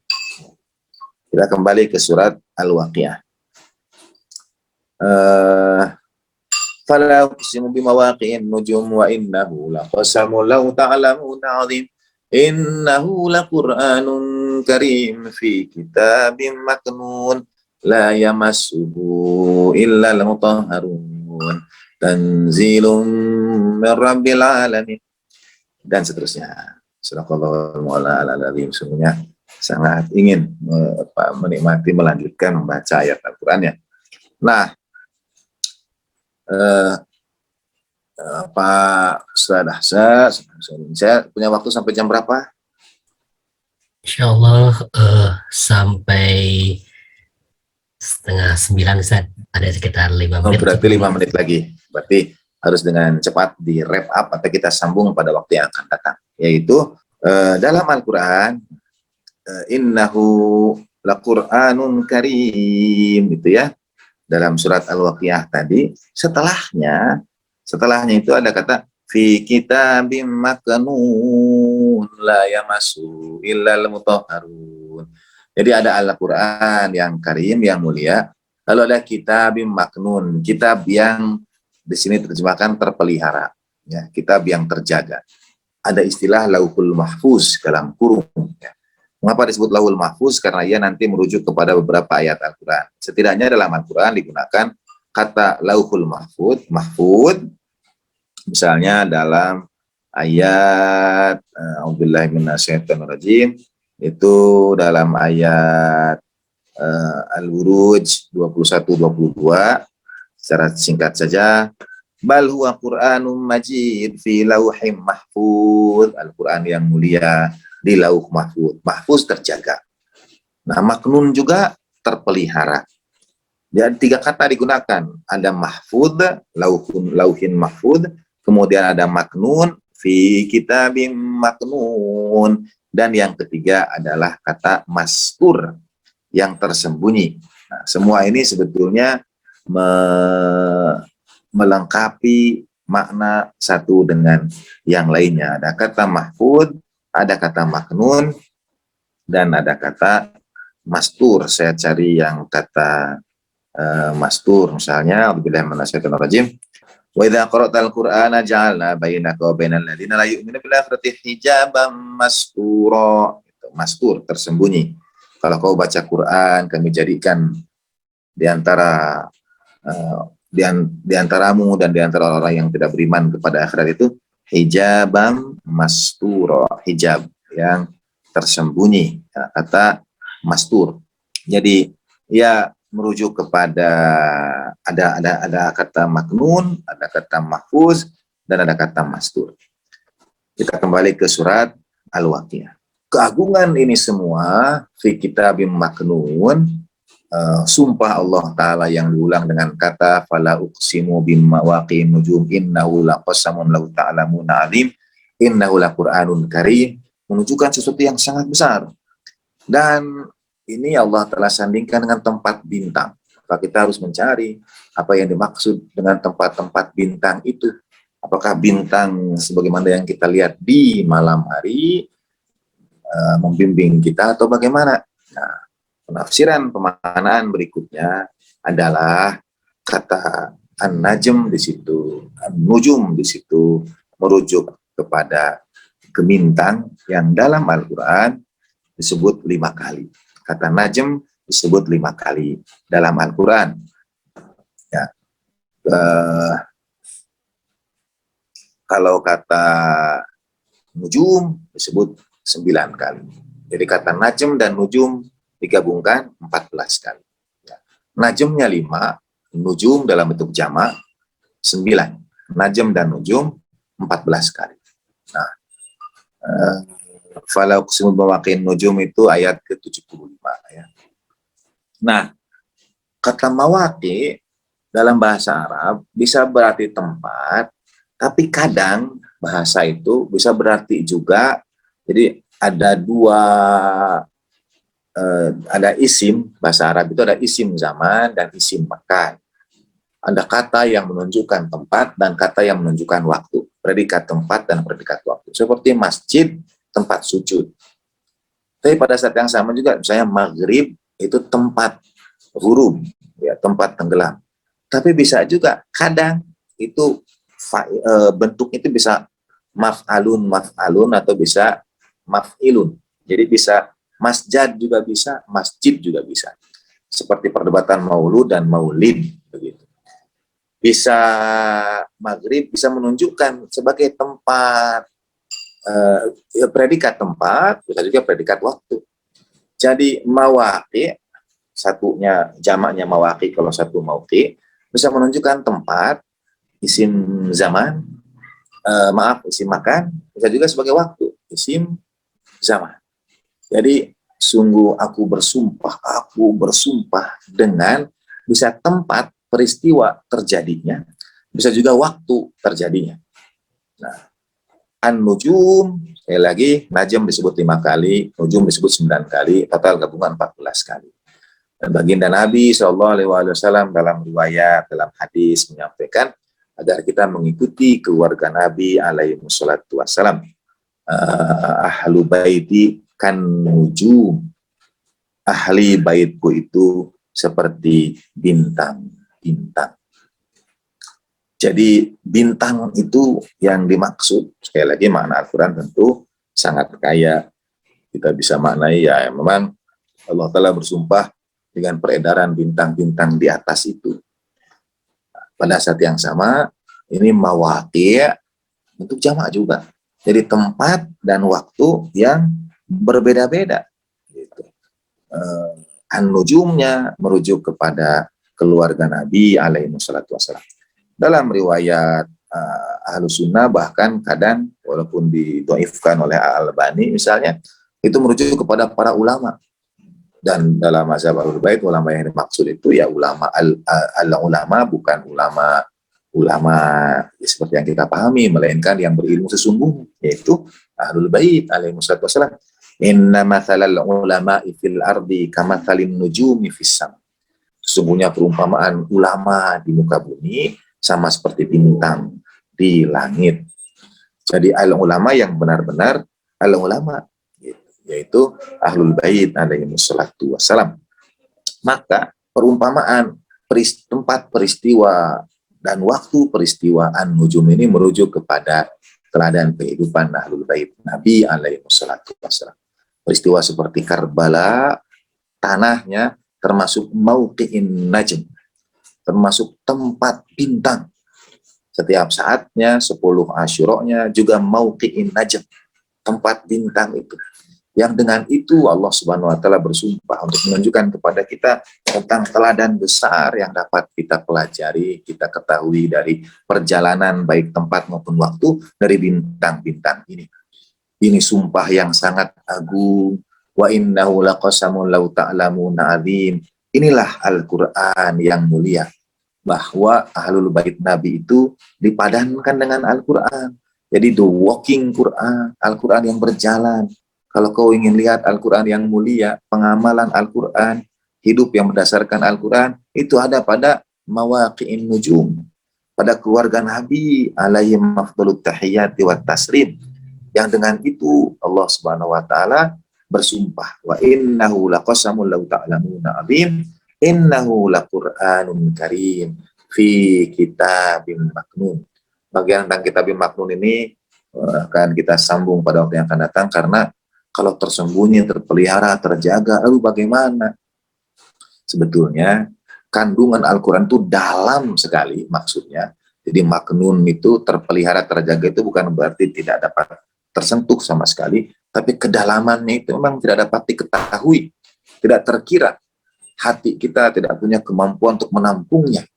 Kita kembali ke surat Al-Waqiah. Fala uqsimu bimawaqi'in nujum wa innahu laqasamun law ta'lamuna 'azim. Innahu laqur'anun karim fi kitabim maknun la yamassuhu illa al-mutahharun tanzilun min rabbil alamin, dan seterusnya. Sadaqallahul mu'ala al-azim. Sungguhnya sangat ingin menikmati melanjutkan membaca ayat Al-Qur'annya. Nah, Pak Ustaz, saya punya waktu sampai jam berapa? Insya Allah sampai setengah 9, Ustaz. Ada sekitar 5 menit. Berarti 5 menit lagi. Berarti harus dengan cepat di wrap up atau kita sambung pada waktu yang akan datang. Yaitu dalam Al-Quran, innahu laqur'anun karim, gitu ya. Dalam surat Al-Waqiah tadi, setelahnya itu ada kata fi kitabim maknun la yamassu illal mutahharun. Jadi ada Al-Qur'an yang karim, yang mulia, lalu ada kitabim maknun, kitab yang di sini terjemahkan terpelihara, ya, kitab yang terjaga. Ada istilah lauhul mahfuz dalam kurung, ya. Mengapa disebut lauhul mahfuz? Karena ia nanti merujuk kepada beberapa ayat Al-Quran. Setidaknya dalam Al-Quran digunakan kata lauhul mahfuz, misalnya dalam ayat a'udzubillahi minasyaitonirrajim, itu dalam ayat Al-Buruj 21-22, secara singkat saja, bal huwa Qur'anum majid fi lauhim mahfuz. Al-Quran yang mulia di lauh mahfuz. Mahfuz terjaga. Nah, maknun juga terpelihara. Dan 3 kata digunakan. Ada mahfuz, lauhin mahfuz, kemudian ada maknun, fi kitabim maknun, dan yang ketiga adalah kata mastur, yang tersembunyi. Nah, semua ini sebetulnya melengkapi makna satu dengan yang lainnya. Ada kata mahfuz, ada kata maknun, dan ada kata mastur. Saya cari yang kata mastur, misalnya a'udzubillahi minasyaitonir rajim, wa idza qara'tal qur'ana ja'alna bainaka wa bainal ladzina la yu'minuna bil akhirati hijaban mastura. Mastur, tersembunyi. kalau kau baca Quran, kami jadikan di antara di antaramu dan di antara orang yang tidak beriman kepada akhirat itu hijabam masturo, hijab yang tersembunyi, ya, kata mastur. Jadi ya merujuk kepada ada kata maknun, ada kata mahfuz, dan ada kata mastur. Kita kembali ke surat Al-Waqiah. Keagungan ini semua fi kitabim maknun, sumpah Allah Ta'ala yang diulang dengan kata fala uqsimu bimawaqi'in nujum innahu laqasamun law ta'lamuna alim innahu laqur'anun karim, menunjukkan sesuatu yang sangat besar. Dan ini Allah telah sandingkan dengan tempat bintang. Maka kita harus mencari apa yang dimaksud dengan tempat-tempat bintang itu. Apakah bintang sebagaimana yang kita lihat di malam hari membimbing kita atau bagaimana? Nah, penafsiran pemaknaan berikutnya adalah kata an-najm di situ, an-nujum di situ merujuk kepada bintang yang dalam Al-Quran disebut 5 kali. Kata najm disebut 5 kali dalam Al-Quran. Ya. Kalau kata nujum disebut 9 kali. Jadi kata najm dan nujum digabungkan 14 kali. Ya. Najmnya 5, nujum dalam bentuk jamak 9. Najm dan nujum 14 kali. Nah, fala uqsimu bimawaqi'in nujum itu ayat ke-75 ya. Nah, kata mawaqi dalam bahasa Arab bisa berarti tempat, tapi kadang bahasa itu bisa berarti juga, jadi ada ada isim, bahasa Arab itu ada isim zaman dan isim makan. Ada kata yang menunjukkan tempat dan kata yang menunjukkan waktu, predikat tempat dan predikat waktu. Seperti masjid, tempat sujud. Tapi pada saat yang sama juga, misalnya maghrib itu tempat ghurub, ya, tempat tenggelam. Tapi bisa juga kadang itu bentuk itu bisa maf'alun atau bisa maf'ilun. Jadi bisa masjad juga bisa, masjid juga bisa. Seperti perdebatan maulud dan maulid begitu. Bisa maghrib bisa menunjukkan sebagai tempat, predikat tempat, bisa juga predikat waktu. Jadi mawaqi, satunya jamaknya mawaqi, kalau satu mauqi, bisa menunjukkan tempat, isim zaman, isim makan, bisa juga sebagai waktu, isim zaman. Jadi sungguh aku bersumpah dengan, bisa tempat peristiwa terjadinya, bisa juga waktu terjadinya. Nah, an-nujum, sekali lagi, najm disebut 5 kali, nujum disebut 9 kali, total gabungan 14 kali. Dan baginda Nabi SAW dalam riwayat, dalam hadis menyampaikan agar kita mengikuti keluarga Nabi alaihi wassalatu wassalam. Ahlu baiti kan nujum, ahli baitku itu seperti bintang-bintang. Jadi bintang itu yang dimaksud, sekali lagi makna Al-Quran tentu sangat kaya. Kita bisa maknai ya memang Allah Ta'ala bersumpah dengan peredaran bintang-bintang di atas itu. Pada saat yang sama, ini mawaqi' untuk jamak juga. Jadi tempat dan waktu yang berbeda-beda. Gitu. An-nujumnya merujuk kepada keluarga Nabi alaihi wassalatu wassalam. Dalam riwayat Ahlus Sunnah bahkan kadang walaupun didhaifkan oleh Al-Albani misalnya, itu merujuk kepada para ulama. Dan dalam mazhab Ahlul Bait, ulama yang dimaksud itu ya ulama al-ulama, bukan ulama seperti yang kita pahami, melainkan yang berilmu sesungguhnya, yaitu Ahlul Bait alaihi wassalam. Inna mathalal ulama'i fil ardi kamathalin nujumi fis sama. Sesungguhnya perumpamaan ulama di muka bumi sama seperti bintang di langit. Jadi al-ulama yang benar-benar al-ulama, yaitu Ahlul Bait alaihi wassalatu wassalam. Maka perumpamaan tempat peristiwa dan waktu peristiwa an-nujum ini merujuk kepada teladan kehidupan Ahlul Bait Nabi alaihi wassalatu wassalam. Peristiwa seperti Karbala tanahnya, termasuk mauqi'in najm, termasuk tempat bintang. Setiap saatnya, 10 Asyura-nya juga mauqi'in najm, tempat bintang itu. Yang dengan itu Allah Subhanahu wa taala bersumpah untuk menunjukkan kepada kita tentang teladan besar yang dapat kita pelajari, kita ketahui dari perjalanan baik tempat maupun waktu dari bintang-bintang ini. Ini sumpah yang sangat agung. Wa innahu laqasamun law ta'lamuna adzim. Inilah Al-Qur'an yang mulia. Bahwa Ahlul Bait Nabi itu dipadankan dengan Al-Qur'an. Jadi the walking Quran, Al-Qur'an yang berjalan. Kalau kau ingin lihat Al-Quran yang mulia, pengamalan Al-Quran, hidup yang berdasarkan Al-Quran, itu ada pada mawaqi'in nujum, pada keluarga Nabi alaihi afdalut tahiyyati wat taslim. Yang dengan itu Allah Subhanahu wa taala bersumpah, wa innahu laqasamun law ta'lamuna adzim, innahu laqur'anun karim fi kitabim maknun. Bagian tentang kitabim maknun ini akan kita sambung pada waktu yang akan datang, karena kalau tersembunyi, terpelihara, terjaga, lalu bagaimana? Sebetulnya kandungan Al-Quran itu dalam sekali maksudnya. Jadi maknun itu terpelihara, terjaga itu bukan berarti tidak dapat tersentuh sama sekali, tapi kedalamannya itu memang tidak dapat diketahui, tidak terkira. Hati kita tidak punya kemampuan untuk menampungnya.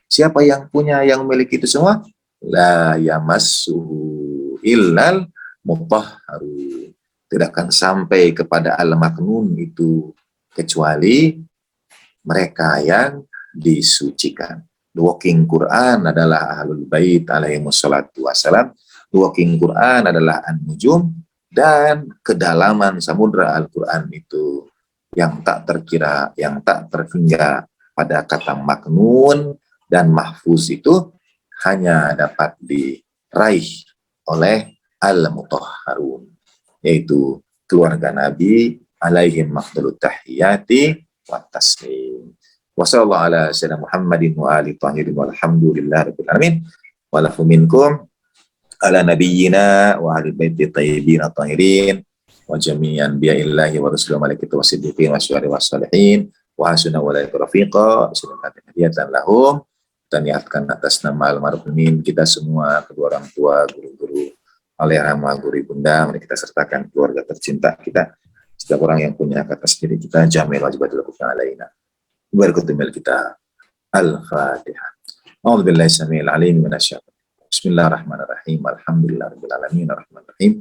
Siapa yang punya, yang memiliki itu semua? La yamassuhu illal mutahharun. Tidak akan sampai kepada al-maknun itu kecuali mereka yang disucikan. The walking Quran adalah Ahlul Bait alaihimus salatu wassalam. The walking Quran adalah An-Nujum, dan kedalaman samudra Al-Quran itu yang tak terkira, yang tak terhingga pada kata maknun dan mahfuz itu hanya dapat diraih oleh al-mutahharun, yaitu keluarga Nabi alaihim afdalut tahiyyati wat taslim. Wassallallahu ala sayyidina Muhammadin wa ali tahirin walhamdulillahi rabbil alamin. Wa lafu minkum ala nabiyyina wa ahli baiti tayyibin tahirin wa jami'i anbiya'illahi wa rusulihi wa malaikatihi wa siddiqin wa syuhada'i wa salihin wa hasuna ulaika rafiqa. Subhanallahi hadiyatan lahum. Kita niatkan atas nama almarhumin kita semua, kedua orang tua, guru-guru, alaihirrahmah, guru ibunda, mari kita sertakan keluarga tercinta kita, setiap orang yang punya kata sendiri kita, jamil wajibatul lakukan alaina. Berkutumil kita. Al-Fatihah. A'udzubillahi samil alim minasyaitonir rajim. Bismillahirrahmanirrahim. Alhamdulillahirabbil alamin arrahmanirrahim.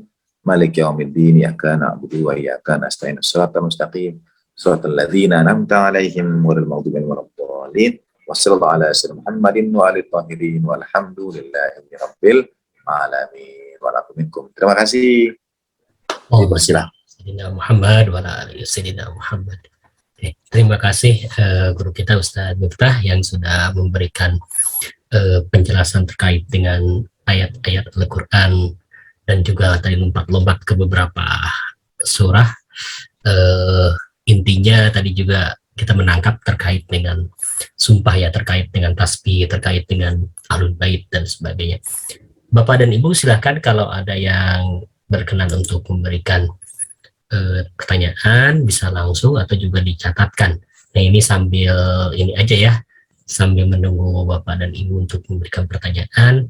Maliki yaumiddin. Iyyaka na'budu wa iyyaka nasta'in. Shiratal mustaqim. Shiratal ladzina an'amta 'alaihim ghairil maghdubi 'alaihim waladdallin. Wassallallahu ala sayyidina Muhammadin wa alihi tahirin walhamdulillahi rabbil alamin. Waalaikumsalam. Terima kasih. Sayyidina Muhammad wa ala alihi sayyidina Muhammad. Oke, terima kasih guru kita Ustadz Miftah yang sudah memberikan penjelasan terkait dengan ayat-ayat Al-Quran dan juga tadi lompat-lompat ke beberapa surah. Intinya tadi juga kita menangkap terkait dengan sumpah ya, terkait dengan tasbih, terkait dengan Ahlul Bait dan sebagainya. Bapak dan Ibu silakan kalau ada yang berkenan untuk memberikan pertanyaan bisa langsung atau juga dicatatkan. Nah ini sambil ini aja ya, sambil menunggu Bapak dan Ibu untuk memberikan pertanyaan.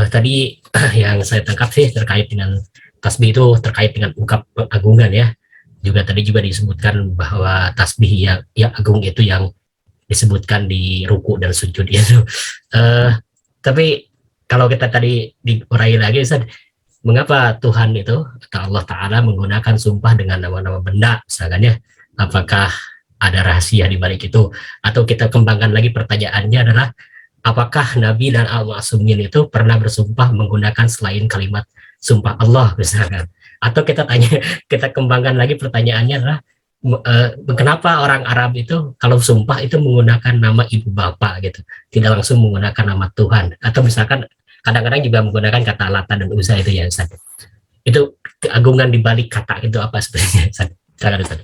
Tadi yang saya tangkap sih terkait dengan tasbih itu terkait dengan ungkap pengagungan ya. Juga tadi juga disebutkan bahwa tasbih yang agung itu yang disebutkan di ruku dan sujud itu. Tapi kalau kita tadi diurai lagi, Ustaz, mengapa Tuhan itu atau Allah Ta'ala menggunakan sumpah dengan nama-nama benda misalkan ya? Apakah ada rahasia di balik itu? Atau kita kembangkan lagi pertanyaannya adalah apakah Nabi dan Al-Ma'sumin itu pernah bersumpah menggunakan selain kalimat sumpah Allah misalkan? Atau kita kembangkan lagi pertanyaannya adalah kenapa orang Arab itu kalau sumpah itu menggunakan nama ibu bapak gitu, tidak langsung menggunakan nama Tuhan, atau misalkan kadang-kadang juga menggunakan kata Lata dan Uzza itu ya Ustaz. Itu keagungan di balik kata itu apa sebenarnya Ustaz? Silakan Ustaz.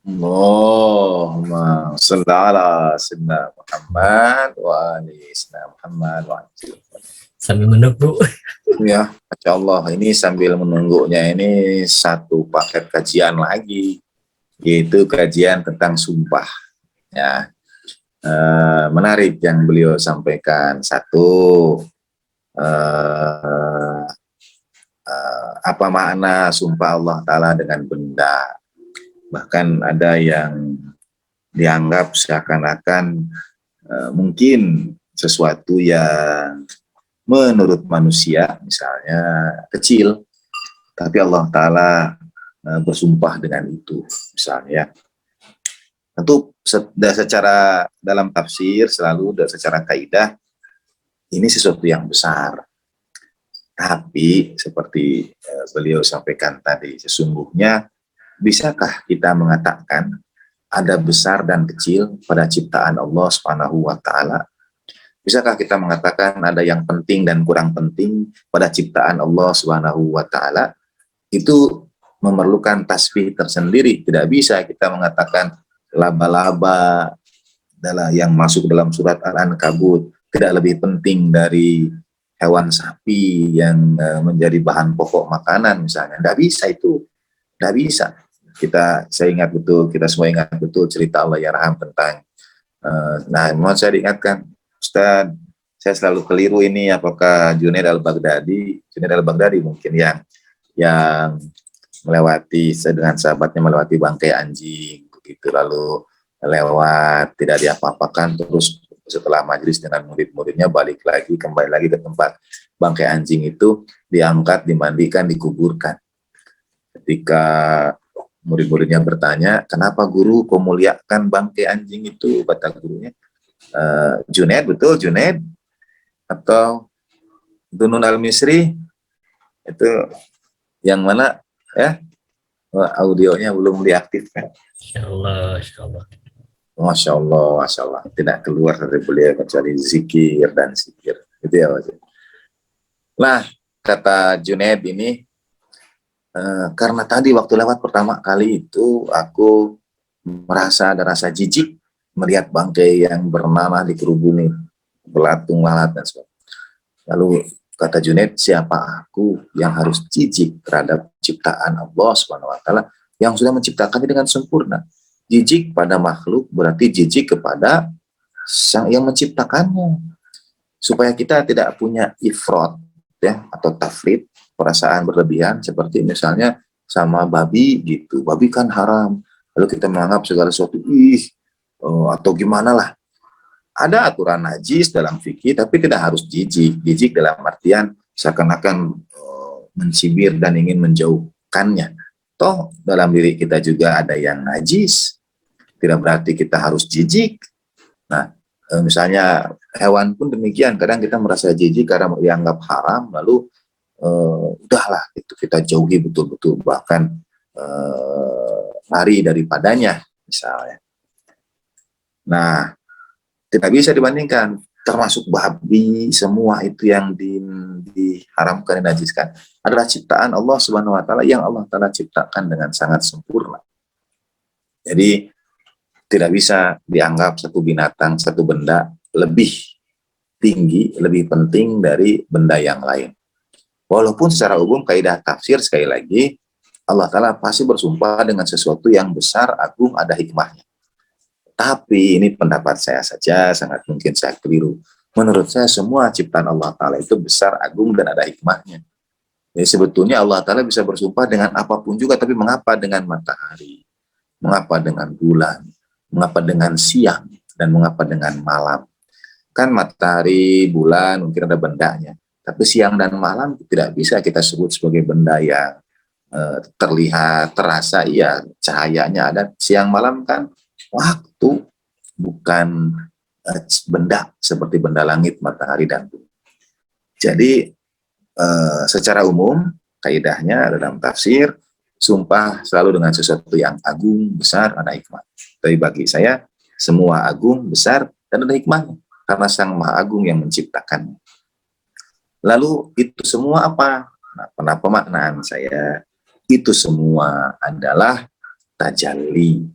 Allahumma shalli ala sayyidina Muhammad wa ali sayyidina Muhammad wa ali. Sambil menunggu. Ya, Masya Allah, ini sambil menunggunya ini satu paket kajian lagi. yaitu kajian tentang sumpah. Ya, menarik yang beliau sampaikan. Satu, apa makna sumpah Allah Ta'ala dengan benda. Bahkan ada yang dianggap seakan-akan mungkin sesuatu yang menurut manusia misalnya kecil, tapi Allah Ta'ala bersumpah dengan itu misalnya. Tentu secara dalam tafsir selalu secara kaidah ini sesuatu yang besar. Tapi seperti beliau sampaikan tadi, sesungguhnya bisakah kita mengatakan ada besar dan kecil pada ciptaan Allah Subhanahu wa taala? Bisakah kita mengatakan ada yang penting dan kurang penting pada ciptaan Allah Subhanahu wa taala? Itu memerlukan tasbih tersendiri. Tidak bisa kita mengatakan laba-laba yang masuk dalam surat Al-Ankabut tidak lebih penting dari hewan sapi yang menjadi bahan pokok makanan misalnya. Tidak bisa itu. Tidak bisa. Saya ingat betul, kita semua ingat betul cerita Allah Yarham tentang mohon saya diingatkan, Ustaz, saya selalu keliru ini, apakah Junaid al-Baghdadi mungkin yang melewati dengan sahabatnya melewati bangkai anjing begitu, lalu lewat tidak diapa-apakan, terus setelah majelis dengan murid-muridnya kembali lagi ke tempat bangkai anjing itu, diangkat, dimandikan, dikuburkan. Ketika murid-muridnya bertanya, kenapa guru kok muliakan bangkai anjing itu, kata gurunya, Junaid, betul Junaid atau Dunun al-Misri itu yang mana ya? Audionya belum diaktifkan. Insyaallah, insyaallah. Masya Allah, Masya Allah. Tidak keluar dari beliau kecuali zikir dan zikir. Itu ya, Mas. Nah, kata Junaid ini, karena tadi waktu lewat pertama kali itu, aku merasa ada rasa jijik melihat bangkai yang bernama dikerubuni, belatung lalat dan sebagainya. Lalu kata Junaid, siapa aku yang harus jijik terhadap ciptaan Allah Subhanahu wa taala yang sudah menciptakannya dengan sempurna? Jijik pada makhluk berarti jijik kepada sang yang menciptakannya. Supaya kita tidak punya ifrat ya atau tafrid, perasaan berlebihan seperti misalnya sama babi gitu. Babi kan haram. Lalu kita menganggap segala sesuatu atau gimana lah. Ada aturan najis dalam fikih, tapi tidak harus jijik. Jijik dalam artian seakan-akan mencibir dan ingin menjauhkannya. Toh dalam diri kita juga ada yang najis. Tidak berarti kita harus jijik. Nah, misalnya hewan pun demikian. Kadang kita merasa jijik karena dianggap haram, lalu udahlah itu kita jauhi betul-betul, bahkan lari daripadanya misalnya. Nah, tidak bisa dibandingkan, termasuk babi, semua itu yang diharamkan, dinajiskan adalah ciptaan Allah Subhanahu wa taala yang Allah Ta'ala ciptakan dengan sangat sempurna. Jadi tidak bisa dianggap satu binatang, satu benda lebih tinggi, lebih penting dari benda yang lain. Walaupun secara umum kaidah tafsir sekali lagi Allah Ta'ala pasti bersumpah dengan sesuatu yang besar, agung, ada hikmahnya. Tapi ini pendapat saya saja, sangat mungkin saya keliru. Menurut saya semua ciptaan Allah Ta'ala itu besar, agung, dan ada hikmahnya. Jadi sebetulnya Allah Ta'ala bisa bersumpah dengan apapun juga, tapi mengapa dengan matahari? Mengapa dengan bulan? Mengapa dengan siang? Dan mengapa dengan malam? Kan matahari, bulan, mungkin ada bendanya. Tapi siang dan malam tidak bisa kita sebut sebagai benda yang terlihat, terasa, iya, cahayanya ada. Siang malam kan waktu, bukan benda seperti benda langit, matahari, dan bumi. Jadi secara umum kaidahnya dalam tafsir, sumpah selalu dengan sesuatu yang agung, besar, ada hikmah. Tapi bagi saya semua agung, besar, dan ada hikmahnya karena Sang Maha Agung yang menciptakannya. Lalu itu semua apa? Nah, pemaknaan saya, itu semua adalah tajalli.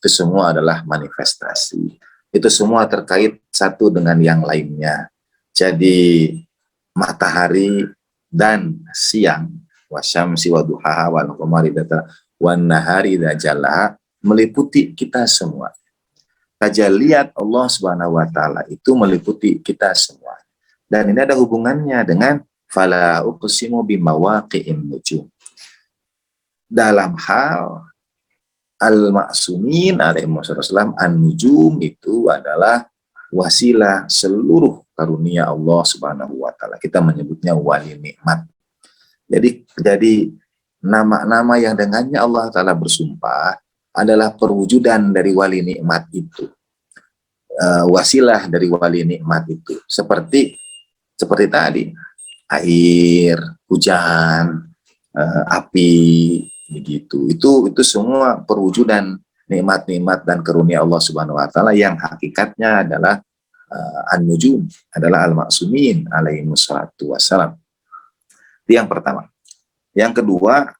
Itu semua adalah manifestasi. Itu semua terkait satu dengan yang lainnya. Jadi matahari dan siang, wasyamsi wa duhaha wal qamari wan nahari idza jalla, meliputi kita semua. Tajalliyat Allah Subhanahu wa taala itu meliputi kita semua. Dan ini ada hubungannya dengan fala uqsimu bimawaqi'in nujum. Dalam hal al-ma'sumin alaihi wasallam, an-nujum itu adalah wasilah seluruh karunia Allah Subhanahu wa taala. Kita menyebutnya wali nikmat. Jadi nama-nama yang dengannya Allah taala bersumpah adalah perwujudan dari wali nikmat itu. Wasilah dari wali nikmat itu. Seperti tadi, air, hujan, api, begitu. Itu semua perwujudan nikmat-nikmat dan karunia Allah Subhanahu wa taala yang hakikatnya adalah an-nujum, adalah al-ma'sumin alaihi wassalatu wassalam. Itu yang pertama. Yang kedua,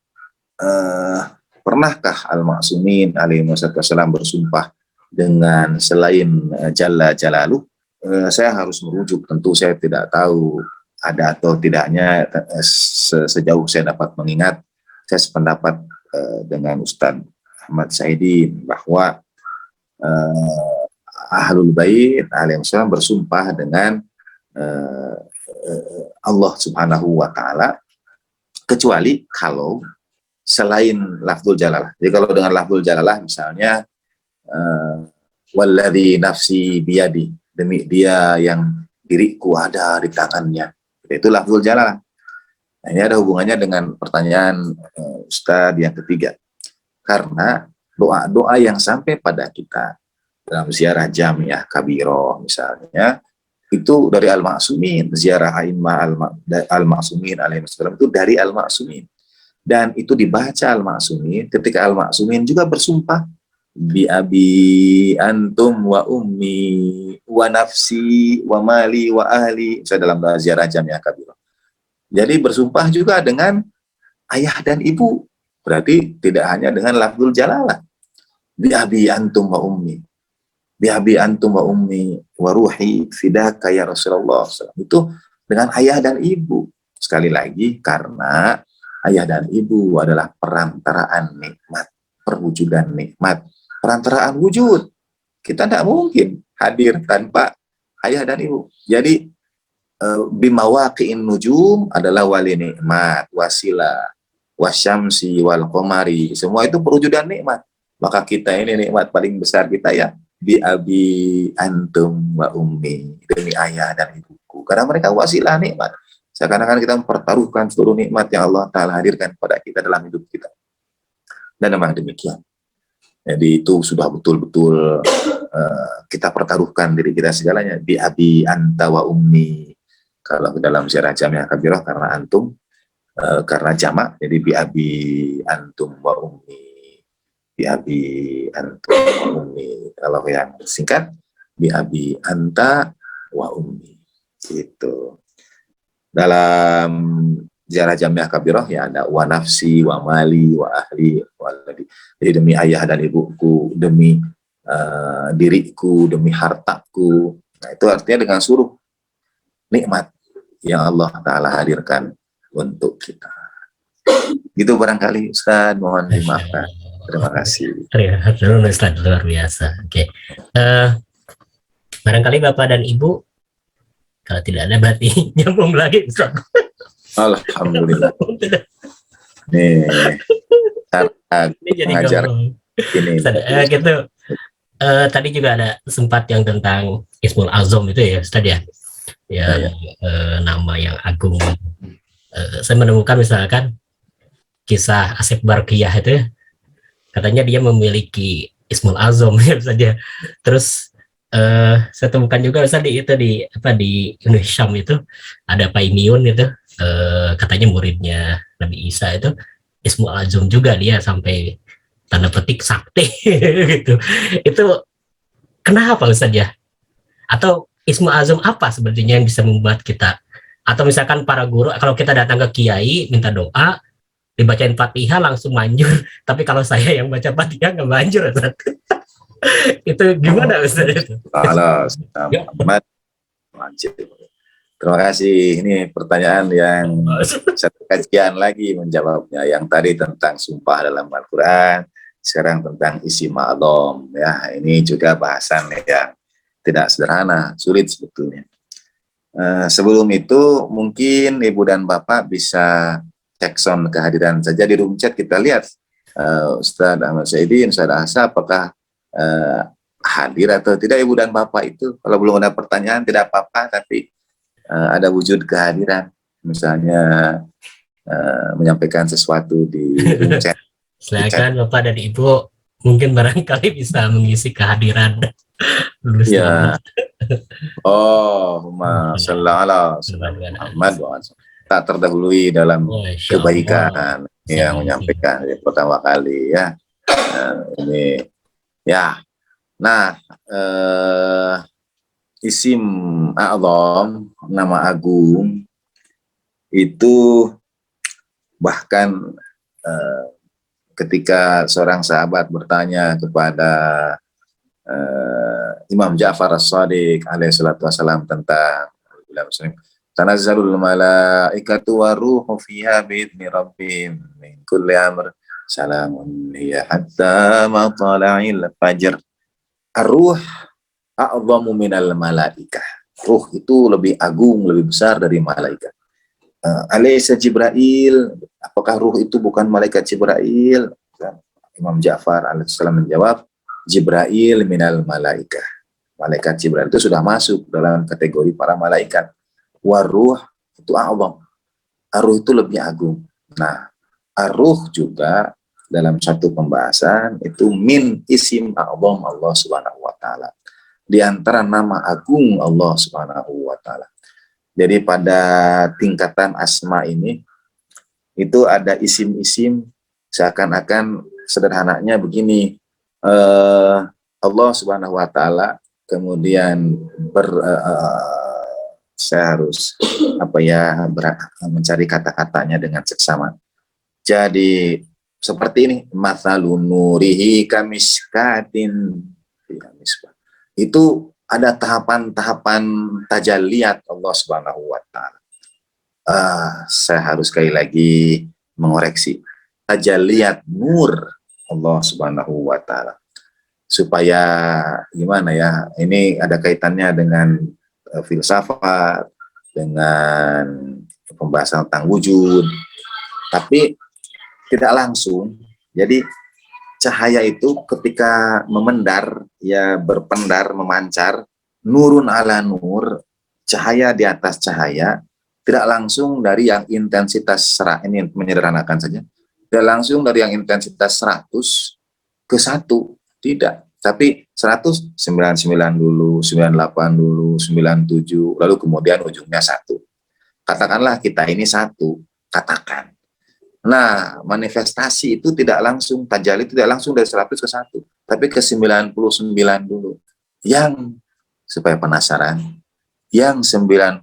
pernahkah al-ma'sumin alaihi wassalatu wassalam bersumpah dengan selain Jalla Jalaluh? Saya harus merujuk, tentu saya tidak tahu ada atau tidaknya. Sejauh saya dapat mengingat, saya sependapat dengan Ustadz Ahmad Saidin bahwa Ahlul Bait alaihi wasallam bersumpah dengan Allah Subhanahu wa taala, kecuali kalau selain lafzul jalalah. Jadi kalau dengan lafzul jalalah misalnya walladzi nafsi biyadi, demi dia yang diriku ada di tangannya, itu lafzul jalalah. Nah, ini ada hubungannya dengan pertanyaan Ustadz yang ketiga. Karena doa-doa yang sampai pada kita dalam ziarah Jamiah Kabiroh misalnya, itu dari Al-Ma'sumin, ziarah A'immah Al-Ma'sumin alaihi wasallam itu dari Al-Ma'sumin. Dan itu dibaca Al-Ma'sumin ketika Al-Ma'sumin juga bersumpah bi abi antum wa ummi wa nafsi wa mali wa ahli, saya dalam ziarah Jamiah Kabiroh. Jadi bersumpah juga dengan ayah dan ibu. Berarti tidak hanya dengan lafzul jalalah. Bi abi antum wa ummi. Bi abi antum wa ummi wa ruhi fidaka ya Rasulullah. Itu dengan ayah dan ibu. Sekali lagi, karena ayah dan ibu adalah perantaraan nikmat, perwujudan nikmat, perantaraan wujud. Kita tidak mungkin hadir tanpa ayah dan ibu. Jadi bimawaqi'in nujum adalah wali nikmat, wasilah, wasyamsi wal qamari, semua itu perwujudan nikmat. Maka kita ini nikmat paling besar kita ya bi abi antum wa ummi, demi ayah dan ibuku, karena mereka wasilah nikmat. Seakan-akan kita mempertaruhkan seluruh nikmat yang Allah Ta'ala hadirkan kepada kita dalam hidup kita. Dan memang demikian. Jadi itu sudah betul-betul kita pertaruhkan diri kita segalanya. Bi abi anta wa ummi. Kalau dalam ziarah Jamiah Kabiroh karena antum, karena jamak, jadi bi abi antum wa ummi. Bi abi antum wa ummi. Kalau yang singkat, bi abi anta wa ummi. Gitu. Dalam ziarah Jamiah Kabiroh ya ada wa nafsi wa mali wa ahli wa aladi. Jadi demi ayah dan ibuku, demi diriku, demi hartaku. Nah, itu artinya dengan seluruh nikmat yang Allah Ta'ala hadirkan untuk kita. Gitu barangkali Ustaz, mohon dimaafkan. Terima kasih. Terima Ustaz, luar biasa. Oke. Barangkali Bapak dan Ibu, kalau tidak ada berarti nyambung lagi Ustaz. Alhamdulillah. Nih, ini jadi ngajar ini. Gitu. Tadi juga ada sempat yang tentang Ismul Azam itu ya Ustaz ya. Ya. Nama yang agung. Saya menemukan misalkan kisah Asep Barkiyah itu ya, katanya dia memiliki Ismul Azam ya saja. Terus saya temukan juga Ustaz di Indonesia itu ada Paimiun itu, katanya muridnya Nabi Isa itu Ismul Azam juga, dia sampai tanda petik sakti gitu. Itu kenapa Ustaz ya? Atau Ismul Azam apa sebenarnya yang bisa membuat kita, atau misalkan para guru kalau kita datang ke kiai minta doa dibacain Fatihah langsung manjur, tapi kalau saya yang baca Fatihah nggak manjur Ustaz. Itu gimana Ustaz? Muhammad. Terima kasih. Ini pertanyaan yang satu kajian lagi menjawabnya. Yang tadi tentang sumpah dalam Al-Quran, sekarang tentang isim a'dham ya. Ini juga bahasan yang tidak sederhana, sulit sebetulnya. Sebelum itu mungkin Ibu dan Bapak bisa cek sound kehadiran saja di room chat. Kita lihat Ustadz Ahmad Saidin, Ustadz Asa, apakah hadir atau tidak Ibu dan Bapak itu. Kalau belum ada pertanyaan tidak apa-apa, tapi ada wujud kehadiran, misalnya menyampaikan sesuatu di room chat. Silakan Bapak dan Ibu, mungkin barangkali bisa mengisi kehadiran lulus Ya. ini. Allahumma shalli ala Muhammad wa ala. Tak terdahului dalam kebaikan yang menyampaikan pertama kali ya. Ini ya. Nah, isim a'dham, nama agung itu bahkan ketika seorang sahabat bertanya kepada Imam Ja'far As-Shadiq alaihi salatu wassalam tentang tanazzalul malaikatu waruhu fiha bi'idni rabbihim min kulli amr salamun hiya hatta matla'il fajr. Ar-ruh a'dhamu minal malaikah. Ruh itu lebih agung, lebih besar dari malaikat. Alaysa Jibril, apakah ruh itu bukan malaikat Jibril? Imam Ja'far alaihissalam menjawab, Jibril minal malaikah. Malaikat Jibril itu sudah masuk dalam kategori para malaikat. Waruh itu a'dham. Ar-ruh itu lebih agung. Nah, ar-ruh juga dalam satu pembahasan itu min isim a'dham Allah Subhanahu wa taala. Di antara nama agung Allah Subhanahu wa taala. Jadi pada tingkatan asma ini itu ada isim-isim seakan-akan sederhananya begini, Allah Subhanahu wa taala kemudian saya harus mencari kata-katanya dengan seksama. Jadi seperti ini, matsalun nurihi kamiskatin, itu ada tahapan-tahapan tajalliyat Allah Subhanahu wa taala. Saya harus sekali lagi mengoreksi. Tajalliyat nur Allah Subhanahu wa taala. Supaya gimana ya? Ini ada kaitannya dengan filsafat, dengan pembahasan tentang wujud. Tapi tidak langsung. Jadi cahaya itu ketika memendar, ya berpendar, memancar, nurun ala nur, cahaya di atas cahaya, tidak langsung dari yang intensitas ini menyederhanakan saja, tidak langsung dari yang intensitas 100 ke 1, tidak. Tapi 100, 99 dulu, 98 dulu, 97, lalu kemudian ujungnya 1. Katakanlah kita ini 1, katakan. Nah, manifestasi itu tidak langsung, tajalli tidak langsung dari 100 ke 1, tapi ke 99 dulu. Yang, supaya penasaran, yang 98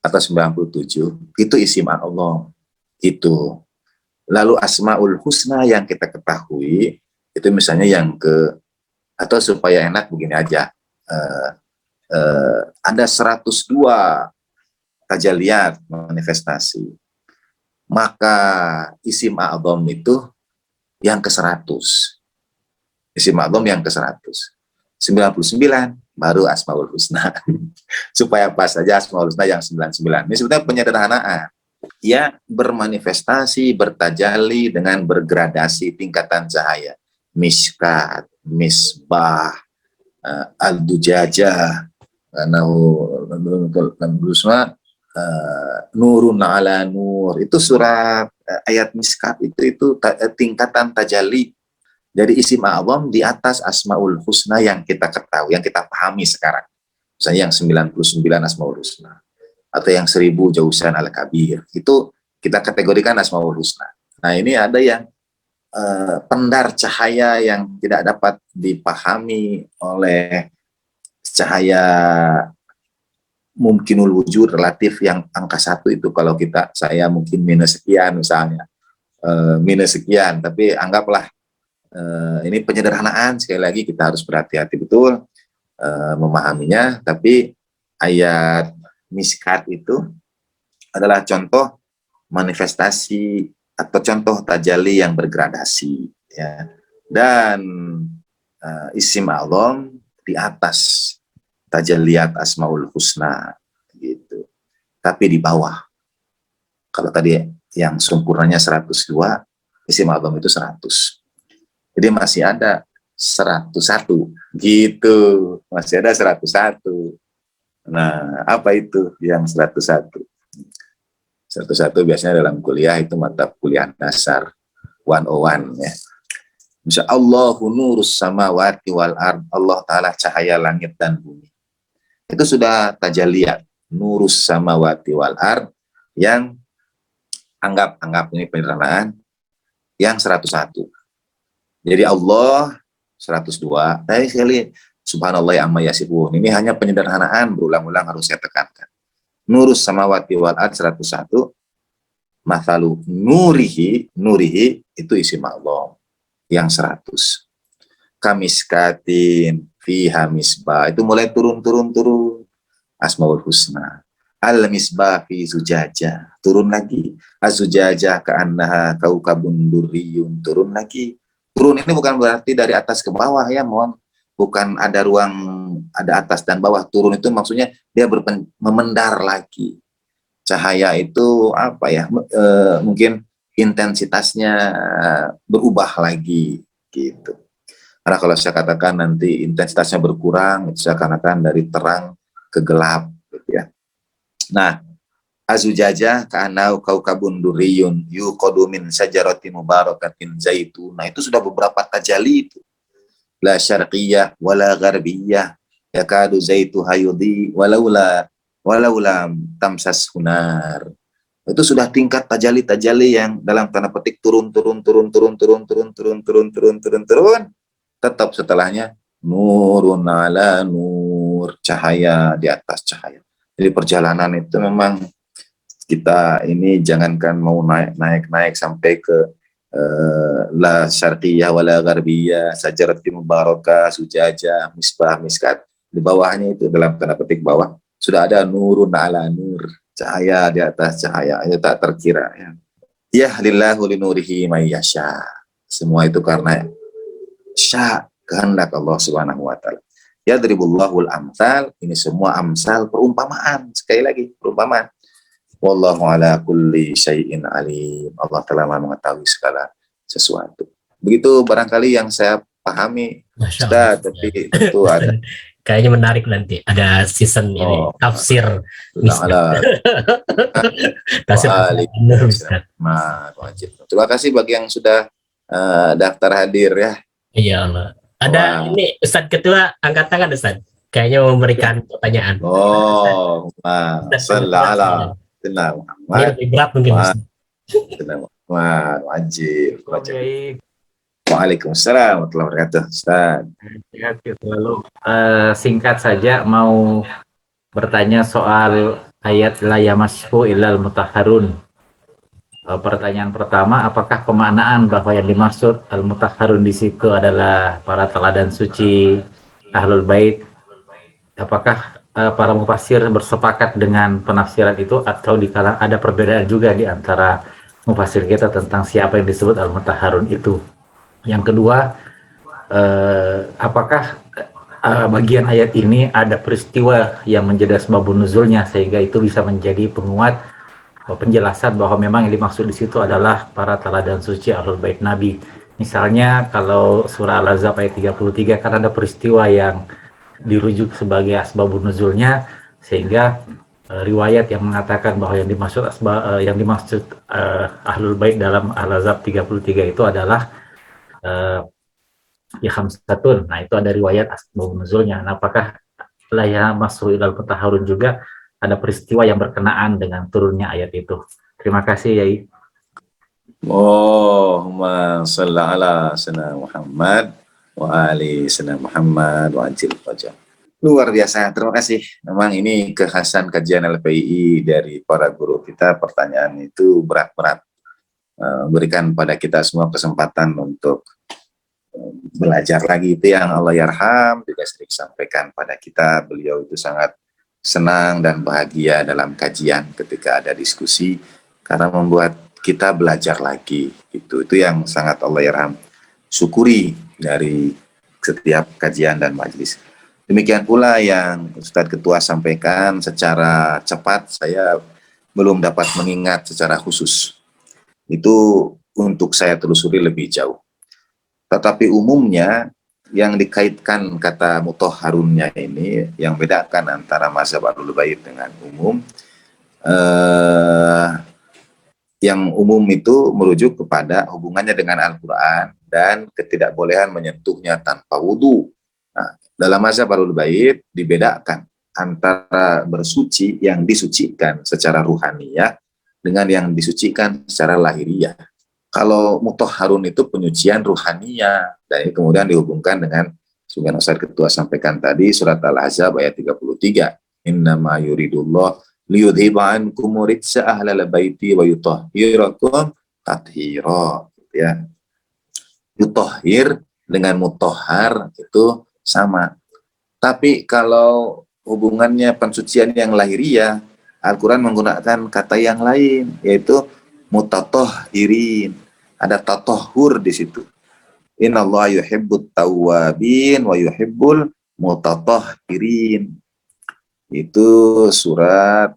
atau 97, itu isim Allah. Itu. Lalu Asmaul Husna yang kita ketahui, itu misalnya yang atau supaya enak begini aja, ada 102 tajalliyat manifestasi. Maka isim a'dham itu yang ke-100. Isim a'dham yang ke-100. 99 baru Asmaul Husna. Supaya pas saja Asmaul Husna yang 99. Ini sebenarnya penyederhanaan. Ya, bermanifestasi, bertajalli dengan bergradasi tingkatan cahaya. Miskat, misbah, al-dujajah, nurun ala nur, itu surat ayat miskat itu tingkatan tajalli dari isim a'dham di atas Asmaul Husna yang kita ketahui, yang kita pahami sekarang. Misalnya yang 99 Asmaul Husna atau yang 1000 Jausan Al-Kabir, itu kita kategorikan Asmaul Husna. Nah, ini ada yang pendar cahaya yang tidak dapat dipahami oleh cahaya mungkinul wujud relatif yang angka 1 itu. Kalau saya mungkin minus sekian misalnya, minus sekian, tapi anggaplah ini penyederhanaan. Sekali lagi kita harus berhati-hati betul memahaminya. Tapi ayat miskat itu adalah contoh manifestasi atau contoh tajalli yang bergradasi. ya. Dan isim a'zam di atas tajalliyat asmaul husna gitu. Tapi di bawah. Kalau tadi yang sempurnanya 102, isim a'zam itu 100. Jadi masih ada 101 gitu. Masih ada 101. Nah, apa itu yang 101? 101 biasanya dalam kuliah itu mata kuliah dasar 101 ya. Insya Allahu nurus samawati wal ard. Allah Ta'ala cahaya langit dan bumi. Itu sudah tajalliyat. Nurus samawati wal ard yang anggap ini penyederhanaan yang 101. Jadi Allah 102. Tapi sekali subhanallah amma yasifun. Ini hanya penyederhanaan, berulang-ulang harus saya tekankan. Nurus samawati wal ard 101. Mathalu nurihi itu isim Allah yang 100. Kamiskatin fiha misbah, itu mulai turun asmaul husna. Al misbah fi zujajah, turun lagi. Az-zujajah ka'annaha kaukabun durriyun, turun lagi. Turun ini bukan berarti dari atas ke bawah ya, mohon. Bukan ada ruang, ada atas dan bawah. Turun itu maksudnya dia memendar lagi. Cahaya itu apa ya? Mungkin intensitasnya berubah lagi gitu. Karena kalau saya katakan nanti intensitasnya berkurang, itu saya katakan dari terang ke gelap gitu ya. Nah, azujajah ka'anau kaukabun durriyun yuqadu min sajaratin mubarakatin zaitun. Nah, itu sudah beberapa tajalli itu. La syarqiyah wala gharbiyah yakadu zaitu hayudi walaula tamsas hunar. Itu sudah tingkat tajalli yang dalam tanda petik turun, tetap setelahnya nurun ala nur, cahaya di atas cahaya. Jadi perjalanan itu memang kita ini jangankan mau naik sampai ke la syarqiyah wala gharbiyah, sajaratin mubarakah, sujajah, misbah, miskat. Di bawahnya itu dalam tanda petik bawah sudah ada nurun ala nur, cahaya di atas cahaya, itu tak terkira ya. Ya lillahu linurihi may yasha. Semua itu karena kehendak Allah Subhanahu wa taala. Yadribullahul amsal, ini semua amsal perumpamaan, sekali lagi perumpamaan. Wallahu ala kulli syai'in alim. Allah telah mengetahui segala sesuatu. Begitu barangkali yang saya pahami. Sudah, tapi tentu ada. Kayaknya menarik nanti ada season ini tafsir Terima kasih bagi yang sudah daftar hadir ya. Iya Allah. Ada ini Ustadz Ketua angkat tangan Ustadz. Kayaknya mau memberikan pertanyaan. Salam. Tenang. Ini lebih berat mungkin Ustadz. Tenang. Wajib. Waalaikumsalam warahmatullahi wabarakatuh. Ustaz. Lalu singkat saja mau bertanya soal ayat la yamashu illal mutahharun. Pertanyaan pertama, apakah pemaknaan bahwa yang dimaksud al-mutahharun di situ adalah para teladan suci ahlul bait? Apakah para mufassir bersepakat dengan penafsiran itu atau ada perbedaan juga di antara mufassir kita tentang siapa yang disebut al-mutahharun itu? Yang kedua, apakah bagian ayat ini ada peristiwa yang menjadi asbabun nuzulnya sehingga itu bisa menjadi penguat penjelasan bahwa memang yang dimaksud di situ adalah para teladan suci ahlul bait Nabi. Misalnya kalau surah Al-Ahzab ayat 33 kan ada peristiwa yang dirujuk sebagai asbabun nuzulnya sehingga riwayat yang mengatakan bahwa yang dimaksud ahlul bait dalam Al-Ahzab 33 itu adalah ya khamsatun. Nah, itu ada riwayat asbabun nuzulnya. Nah, apakah la yamassu ilal mutahharun juga ada peristiwa yang berkenaan dengan turunnya ayat itu? Terima kasih, Yai. Allahumma shalli ala sayyidina Muhammad wa ali sayyidina Muhammad wa ajil fajr. Luar biasa, terima kasih. Memang ini kekhasan kajian LPI dari para guru kita, pertanyaan itu berat-berat. Berikan pada kita semua kesempatan untuk belajar lagi. Itu yang Allah yarham juga sering sampaikan pada kita. Beliau itu sangat senang dan bahagia dalam kajian ketika ada diskusi karena membuat kita belajar lagi. Itu yang sangat Allah yarham. syukuri dari setiap kajian dan majelis. Demikian pula yang Ustadz Ketua sampaikan secara cepat, saya belum dapat mengingat secara khusus. Itu untuk saya telusuri lebih jauh. Tetapi umumnya yang dikaitkan kata mutahharunnya ini, yang bedakan antara mazhab Ahlul Bait dengan umum, yang umum itu merujuk kepada hubungannya dengan Al-Quran dan ketidakbolehan menyentuhnya tanpa wudhu. Nah, dalam mazhab Ahlul Bait dibedakan antara bersuci yang disucikan secara ruhaniyah dengan yang disucikan secara lahiriah. Kalau mutahharun itu penyucian ruhaniyah, dan kemudian dihubungkan dengan Sugan Ustadz Ketua sampaikan tadi, surat Al-Ahzab ayat 33. Innama yuridullah liyudhiba ankum rijsa ahlal baiti wa yutahhirakum tathira, ya. Yutahhir dengan mutahhar itu sama. Tapi kalau hubungannya pensucian yang lahiriah, Al-Quran menggunakan kata yang lain, yaitu mutatahhirin. Ada tatahhur di situ. Innallaha yuhibbut tawwabin wa yuhibbul mutatahhirin. Itu surat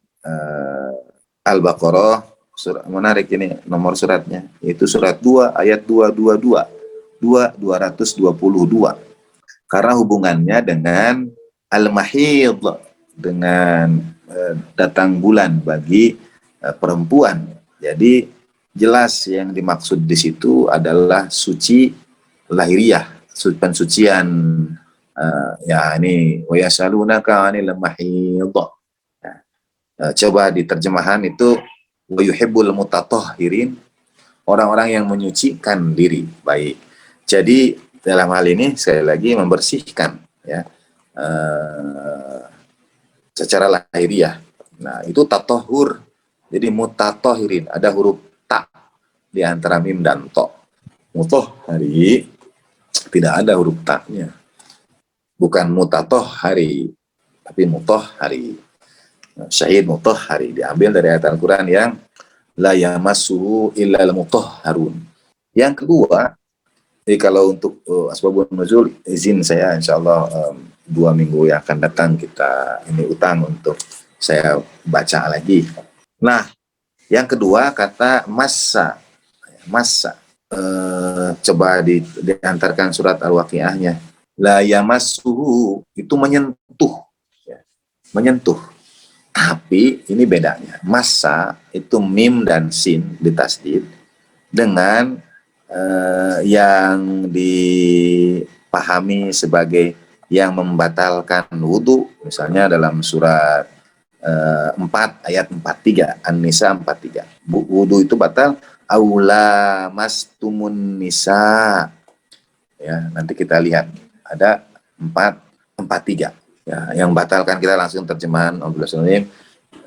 Al-Baqarah, surat menarik ini nomor suratnya. Itu surat 2 ayat 222. 222. Karena hubungannya dengan al-mahid, dengan datang bulan bagi perempuan. Jadi jelas yang dimaksud di situ adalah suci lahiriah, pensucian. Ya ini wa yasalunaka 'anil mahid. Coba di terjemahan itu wa yuhibbul mutatahhirin, orang-orang yang menyucikan diri baik. Jadi dalam hal ini sekali lagi membersihkan, ya, secara lahiriah. Nah, itu tatahur. Jadi mutatahhirin, ada huruf ta di antara mim dan to. Mutahhari tidak ada huruf ta-nya. Bukan mutatahhari, tapi mutahhari. Syahid mutahhari diambil dari ayat Al-Quran yang la yamassuhu illal mutahharun. Yang kedua, jadi kalau untuk asbabun nuzul, izin saya insyaallah 2 minggu yang akan datang kita ini utang untuk saya baca lagi. Nah, yang kedua kata massa. Coba diantarkan surat Al-Waqiahnya. La yamassuhu itu menyentuh, ya, menyentuh. Tapi ini bedanya. Massa itu mim dan sin ditasdid dengan yang dipahami sebagai yang membatalkan wudhu, misalnya dalam surat 4 ayat 43, An-Nisa 43. Wudhu itu batal aula mastumun nisa. Ya, nanti kita lihat ada 443. Ya, yang batalkan kita langsung terjemahan Abdullah.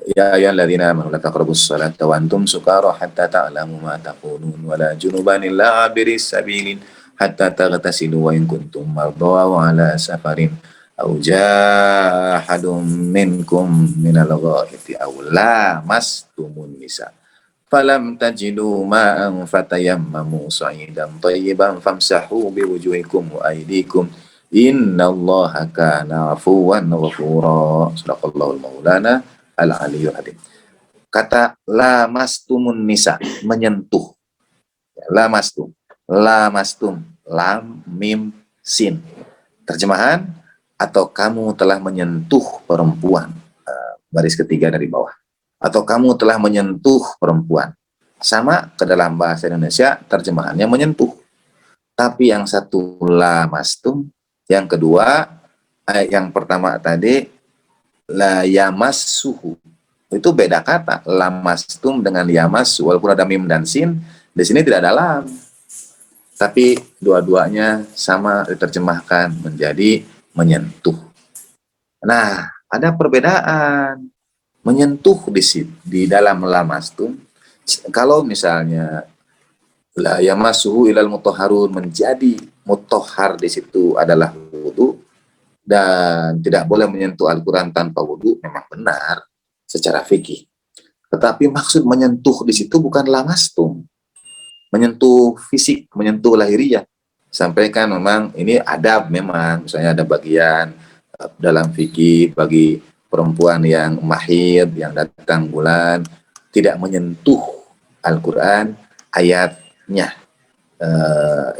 Ya ayyuhalladzina amanu la taqrabus salata wa antum sukara hatta ta'lamu ma taqulun wa la junuban illa 'abiris sabilin hatta taghtasilu wa in kuntum mardaa wa 'ala safarin aw jaa ahadun minkum minal ghaiti aw lamastumun nisa falam tajidu ma'an fatayammamu sa'idan thayyiban famsahu biwujuhikum wa aydikum innallaha kana 'afuwan ghafura. Sadaqallahul maulana al-aliyyul hadim. Kata lamastumun nisa, menyentuh. Lamastum, lam mim sin. Terjemahan, atau kamu telah menyentuh perempuan. Baris ketiga dari bawah. Atau kamu telah menyentuh perempuan. Sama ke dalam bahasa Indonesia terjemahannya menyentuh. Tapi yang satu lamastum, yang kedua, yang pertama tadi la yamassuhu. Itu beda kata, lamastum dengan yamassu, walaupun ada mim dan sin, di sini tidak ada lam. Tapi dua-duanya sama diterjemahkan menjadi menyentuh. Nah, ada perbedaan. Menyentuh di dalam lamastum, kalau misalnya la yamassuhu ilal mutahharun, menjadi mutahhar di situ adalah wudu dan tidak boleh menyentuh Al-Quran tanpa wudu, memang benar secara fikih. Tetapi maksud menyentuh di situ bukan lamastum, menyentuh fisik, menyentuh lahiriah. sampaikan memang ini adab memang, misalnya ada bagian dalam fikih bagi perempuan yang mahid, yang datang bulan, tidak menyentuh Al-Quran ayatnya.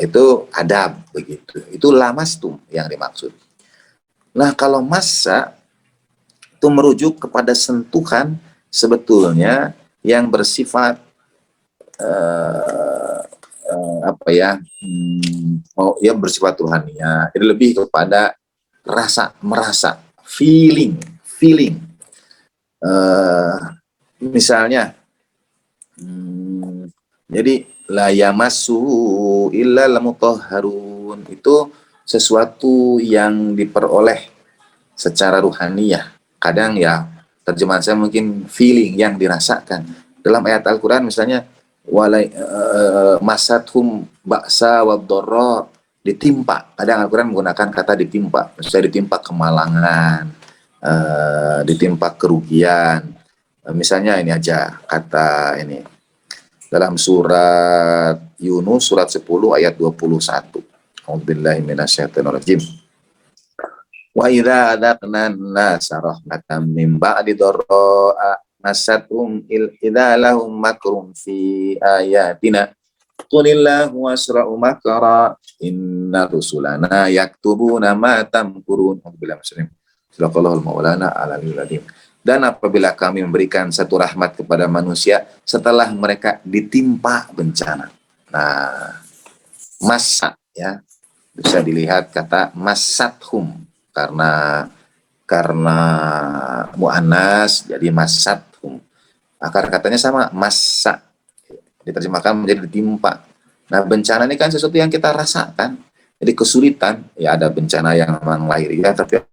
Itu adab begitu. Itu lamastum yang dimaksud. Nah, kalau massa itu merujuk kepada sentuhan sebetulnya yang bersifat apa ya? Ya bersifat Tuhannya. Jadi lebih kepada rasa, merasa, feeling. Misalnya, jadi la yamassu illal mutahharun, itu sesuatu yang diperoleh secara ruhaniyah. Kadang ya terjemahan saya mungkin feeling yang dirasakan. Dalam ayat Al-Qur'an misalnya masathum ba'sa wadh-dharra, ditimpa. Kadang Al-Qur'an menggunakan kata ditimpa. Misalnya ditimpa kemalangan, ditimpa kerugian. Misalnya ini aja kata ini dalam surat Yunus surat 10 ayat 21. A'udzubillahi minasyaitonirrajim. Wa idza adzaqna an-nasa rahmatan min ba'di dharra'a masathum idza lahum makrun fi ayatina qulillahu asra'u makra inna rusulana yaktubuna ma tamkurun. A'udzubillahi minasyaitonir rajim. Sadaqallahul maulana al-aliyyil azim. Dan apabila kami memberikan satu rahmat kepada manusia setelah mereka ditimpa bencana. Nah, masa ya bisa dilihat kata masathum karena muannas jadi masathum. Akar katanya sama, masa diterjemahkan menjadi ditimpa. Nah, bencana ini kan sesuatu yang kita rasakan. Jadi kesulitan, ya ada bencana yang memang lahiriah tapi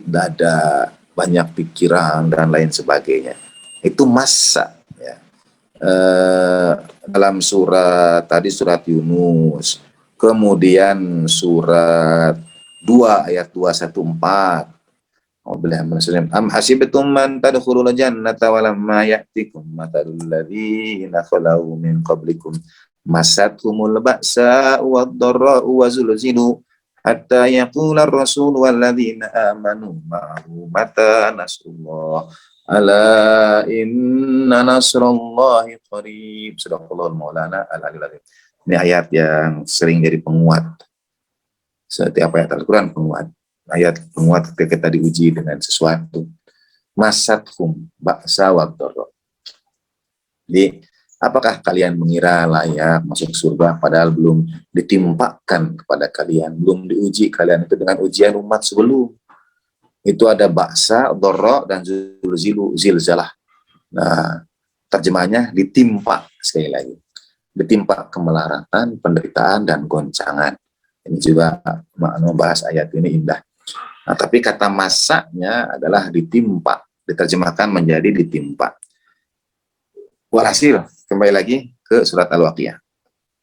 dada, banyak pikiran dan lain sebagainya. Itu masa ya. Dalam surat tadi surat Yunus, kemudian surat 2 ayat 214. Am hasibtum man tadkhulul jannata wa lamma ya'tikum mathalul ladzina khalau min qablikum masathumul ba'sa wad-dharra'u wa zulzilu hatta yaqula ar-rasul walladzina amanu ma'ahu mata nasrullah ala inna nasrallahi qarib. Sadaqallahul maulana al-aliyyil azim. Ini ayat yang sering jadi penguat. Setiap ayat Al-Quran penguat. Ayat penguat ketika kita diuji dengan sesuatu. Masathum ba'sa wad-dharra. Jadi apakah kalian mengira layak masuk surga padahal belum ditimpakan kepada kalian, belum diuji kalian itu dengan ujian umat sebelum. Itu ada ba'sa, dharra, dan zulzilu, zilzalah. Nah, terjemahnya ditimpa, sekali lagi. Ditimpa kemelaratan, penderitaan, dan goncangan. Ini juga makna bahas ayat ini indah. Nah, tapi kata masaknya adalah ditimpa, diterjemahkan menjadi ditimpa. Walhasil, kembali lagi ke surat Al-Waqiah.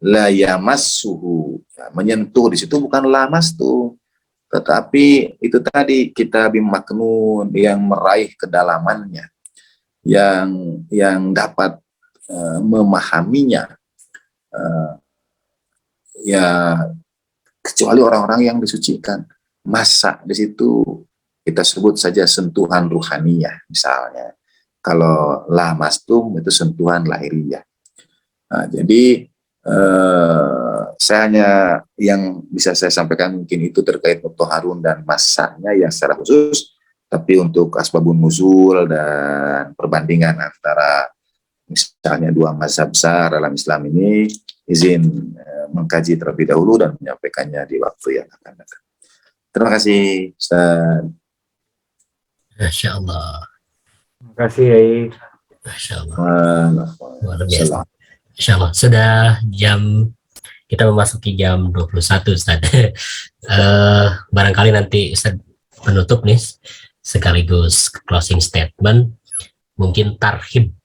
La yamassuhu, menyentuh di situ bukan lamas tuh, tetapi itu tadi kita bimaknun yang meraih kedalamannya, yang dapat memahaminya, ya kecuali orang-orang yang disucikan. Masa di situ kita sebut saja sentuhan ruhaniyah misalnya. Kalau lamastum itu sentuhan lahiriah. Nah, jadi saya hanya yang bisa saya sampaikan mungkin itu terkait mutahharun dan masanya yang secara khusus, tapi untuk asbabun nuzul dan perbandingan antara misalnya dua mazhab besar dalam Islam ini, izin mengkaji terlebih dahulu dan menyampaikannya di waktu yang akan datang. Terima kasih, Ustaz. Masya Allah. Terima kasih, Yai. Masya Allah. Luar biasa. Masya Allah. Sudah kita memasuki jam 21, Ustaz. Barangkali nanti Ustaz penutup nih, sekaligus closing statement, mungkin tarhib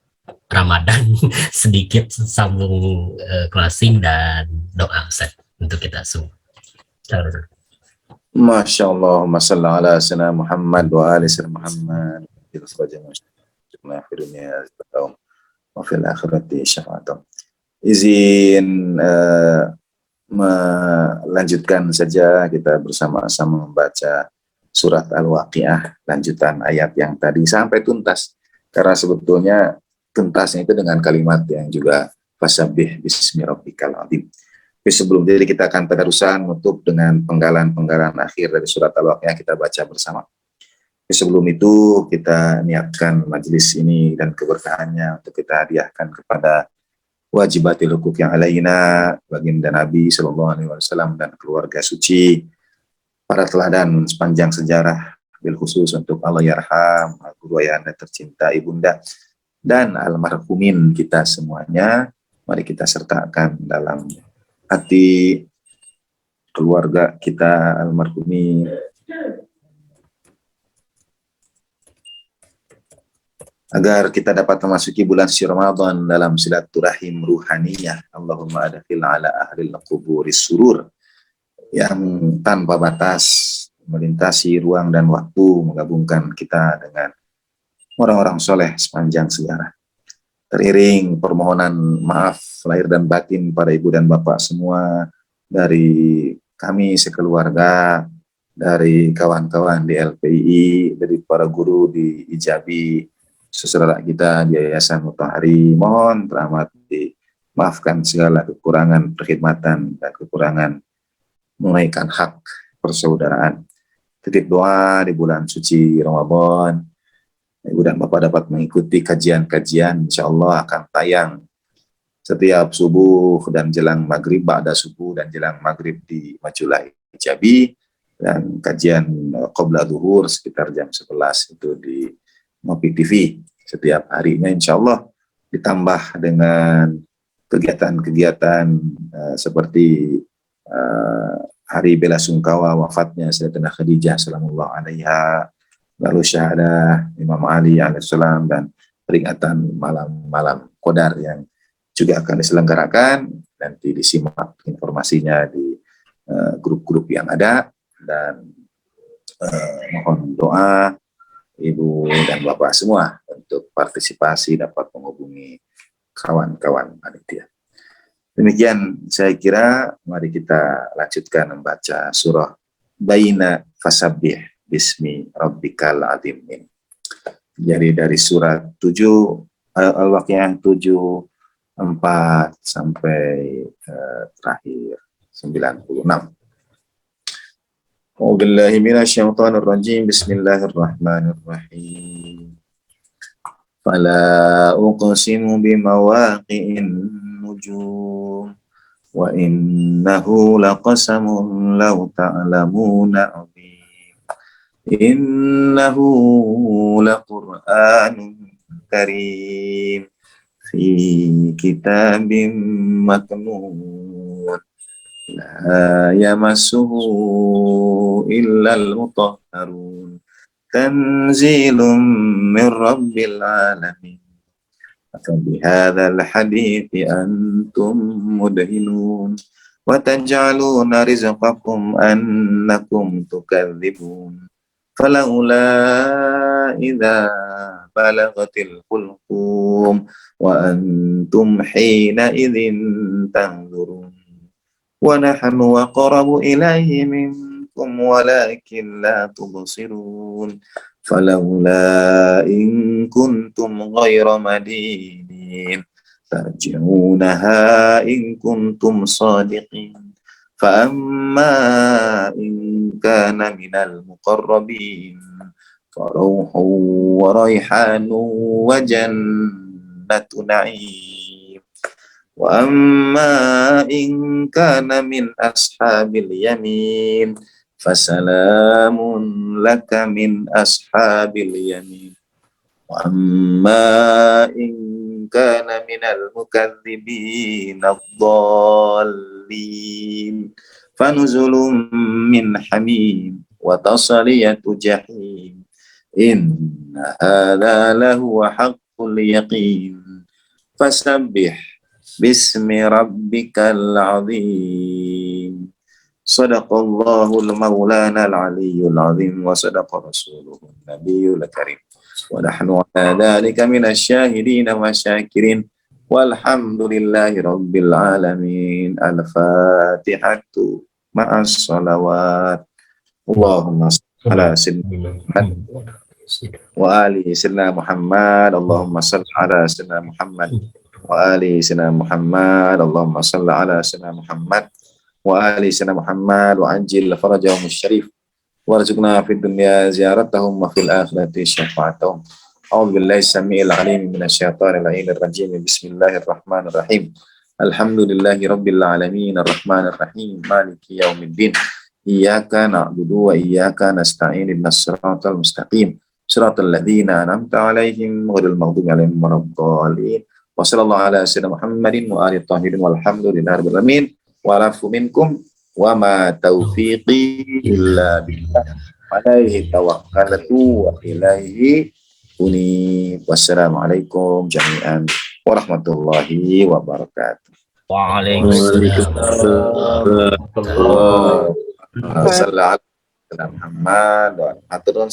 Ramadan sedikit sambung closing dan doa Ustaz untuk kita semua. Masya Allah, masallallahu ala sayyidina Muhammad wa ali sayyidina Muhammad. Kita saja masyaallah akhirnya wa fil akhirati syafa'atum. Izin melanjutkan saja, kita bersama-sama membaca surat Al-Waqiah, lanjutan ayat yang tadi sampai tuntas. Karena sebetulnya tuntasnya itu dengan kalimat yang juga fasabbih bismi rabbikal adzim. Tapi sebelum jadi kita akan tadarusan untuk dengan penggalan-penggalan akhir dari surat Al-Waqiah kita baca bersama. Tapi sebelum itu kita niatkan majelis ini dan keberkahannya untuk kita hadiahkan kepada wajibatil hukuk yang alaina, baginda Nabi Sallallahu Alaihi Wasallam dan keluarga suci, para teladan sepanjang sejarah, bil khusus untuk Allah yarham, guru ayahanda tercinta ibunda, dan almarhumin kita semuanya. Mari kita sertakan dalam hati keluarga kita almarhumin, agar kita dapat memasuki bulan suci Ramadan dalam silaturahim ruhaniyah. Allahumma adkhil ala ahlil quburis surur, yang tanpa batas melintasi ruang dan waktu, menggabungkan kita dengan orang-orang soleh sepanjang sejarah. Teriring permohonan maaf lahir dan batin para ibu dan bapak semua, dari kami sekeluarga, dari kawan-kawan di LPI, dari para guru di Ijabi, saudara kita di Yayasan Mutahari, mohon teramat dimaafkan segala kekurangan perkhidmatan dan kekurangan menunaikan hak persaudaraan. Titip doa di bulan suci Ramadan, ibu dan bapak dapat mengikuti kajian-kajian, insya Allah akan tayang setiap subuh dan jelang maghrib, ba'da subuh dan jelang maghrib di Majulah Ijabi, dan kajian qabla duhur sekitar jam 11 itu di Ngopi TV setiap harinya, insya Allah, ditambah dengan kegiatan-kegiatan seperti hari bela sungkawa wafatnya Sayyidatina Khadijah salamullah alaiha, lalu syahadah Imam Ali alaihissalam, dan peringatan malam-malam Qadar yang juga akan diselenggarakan. Nanti disimak informasinya di grup-grup yang ada, dan mohon doa ibu dan bapak semua untuk partisipasi, dapat menghubungi kawan-kawan panitia. Demikian saya kira, mari kita lanjutkan membaca surah Baina Fasabbih Bismi Rabbikal Adzim ini. Jadi dari surat 7 Al-Waqiah 7:4 sampai terakhir 96. A'udzubillahi minasyaitonir rajim. Bismillahirrahmanirrahim. Fala uqsimu bimawaqi'in nujum wa innahu laqasamun law ta'lamuna 'azim. Innahu laqur'anun karim fi kitabim maknun la yamassuhu illal mutahharun tanzilum min rabbil alamin. Fabihadzal hadithi antum mudhinun wa taj'aluna rizqakum annakum tukadzibun. Falaula idza balagatil hulqum wa antum hina idzin tanzurun. Wa nahnu aqrabu ilayhi minkum walakin la tubsirun. Falaula in kuntum ghayra madinin tarji'unaha in kuntum sadiqin. Fa amma in kana minal muqarrabin faruhu wa rayhanu wa jannatu na'im. Wa amma in kana min ashabil yamin fasalamun laka min ashabil yamin. Wa amma in kana minal mukadzibin ad-dallin fanuzulun min hamim wa tasliyatu jahim. Inna hadza lahu haqqul yaqin. Fasabbih bismi rabbikal azim. Sadaqallahul maulana al-aliyyul azim wa sadaqa rasuluhun nabiyyul karim. Wa nahnu ala dhalika minasyahidin wa syakirin. Walhamdulillahi rabbil alamin. Al-Fatihatu ma'as salawat. Allahumma salli ala sayyidina Muhammad wa ali sayyidina Muhammad. Allahumma salli ala sayyidina Muhammad wa ali sayyidina Muhammad. Allahumma salli ala sayyidina Muhammad wa ali sayyidina Muhammad wa ajil farajahum syarif warzuqna fid dunya ziyaratahum wa fil akhirati syafa'atahum. A'udzu billahi samiil alim minasyaitonir rajim. Bismillahirrahmanirrahim. Alhamdulillahi rabbil alamin arrahmanir rahim maliki yaumiddin. Iyyaka na'budu wa iyyaka nasta'in ihdinas siratal mustaqim. Siratal ladzina an'amta 'alaihim ghairil maghdubi 'alaihim waladdallin. Wa sallallahu ala sayyidina Muhammadin wa alihi tahirin walhamdulillahi rabbil alamin. Wa lafu minkum wa ma taufiqi illa billah. Alaihi tawakkaltu wa ilaihi unib. Wassalamualaikum jami'an warahmatullahi wabarakatuh. Waalaikumsalam. Assalamualaikum warahmatullahi wabarakatuh. Muhammad. Atur nuhun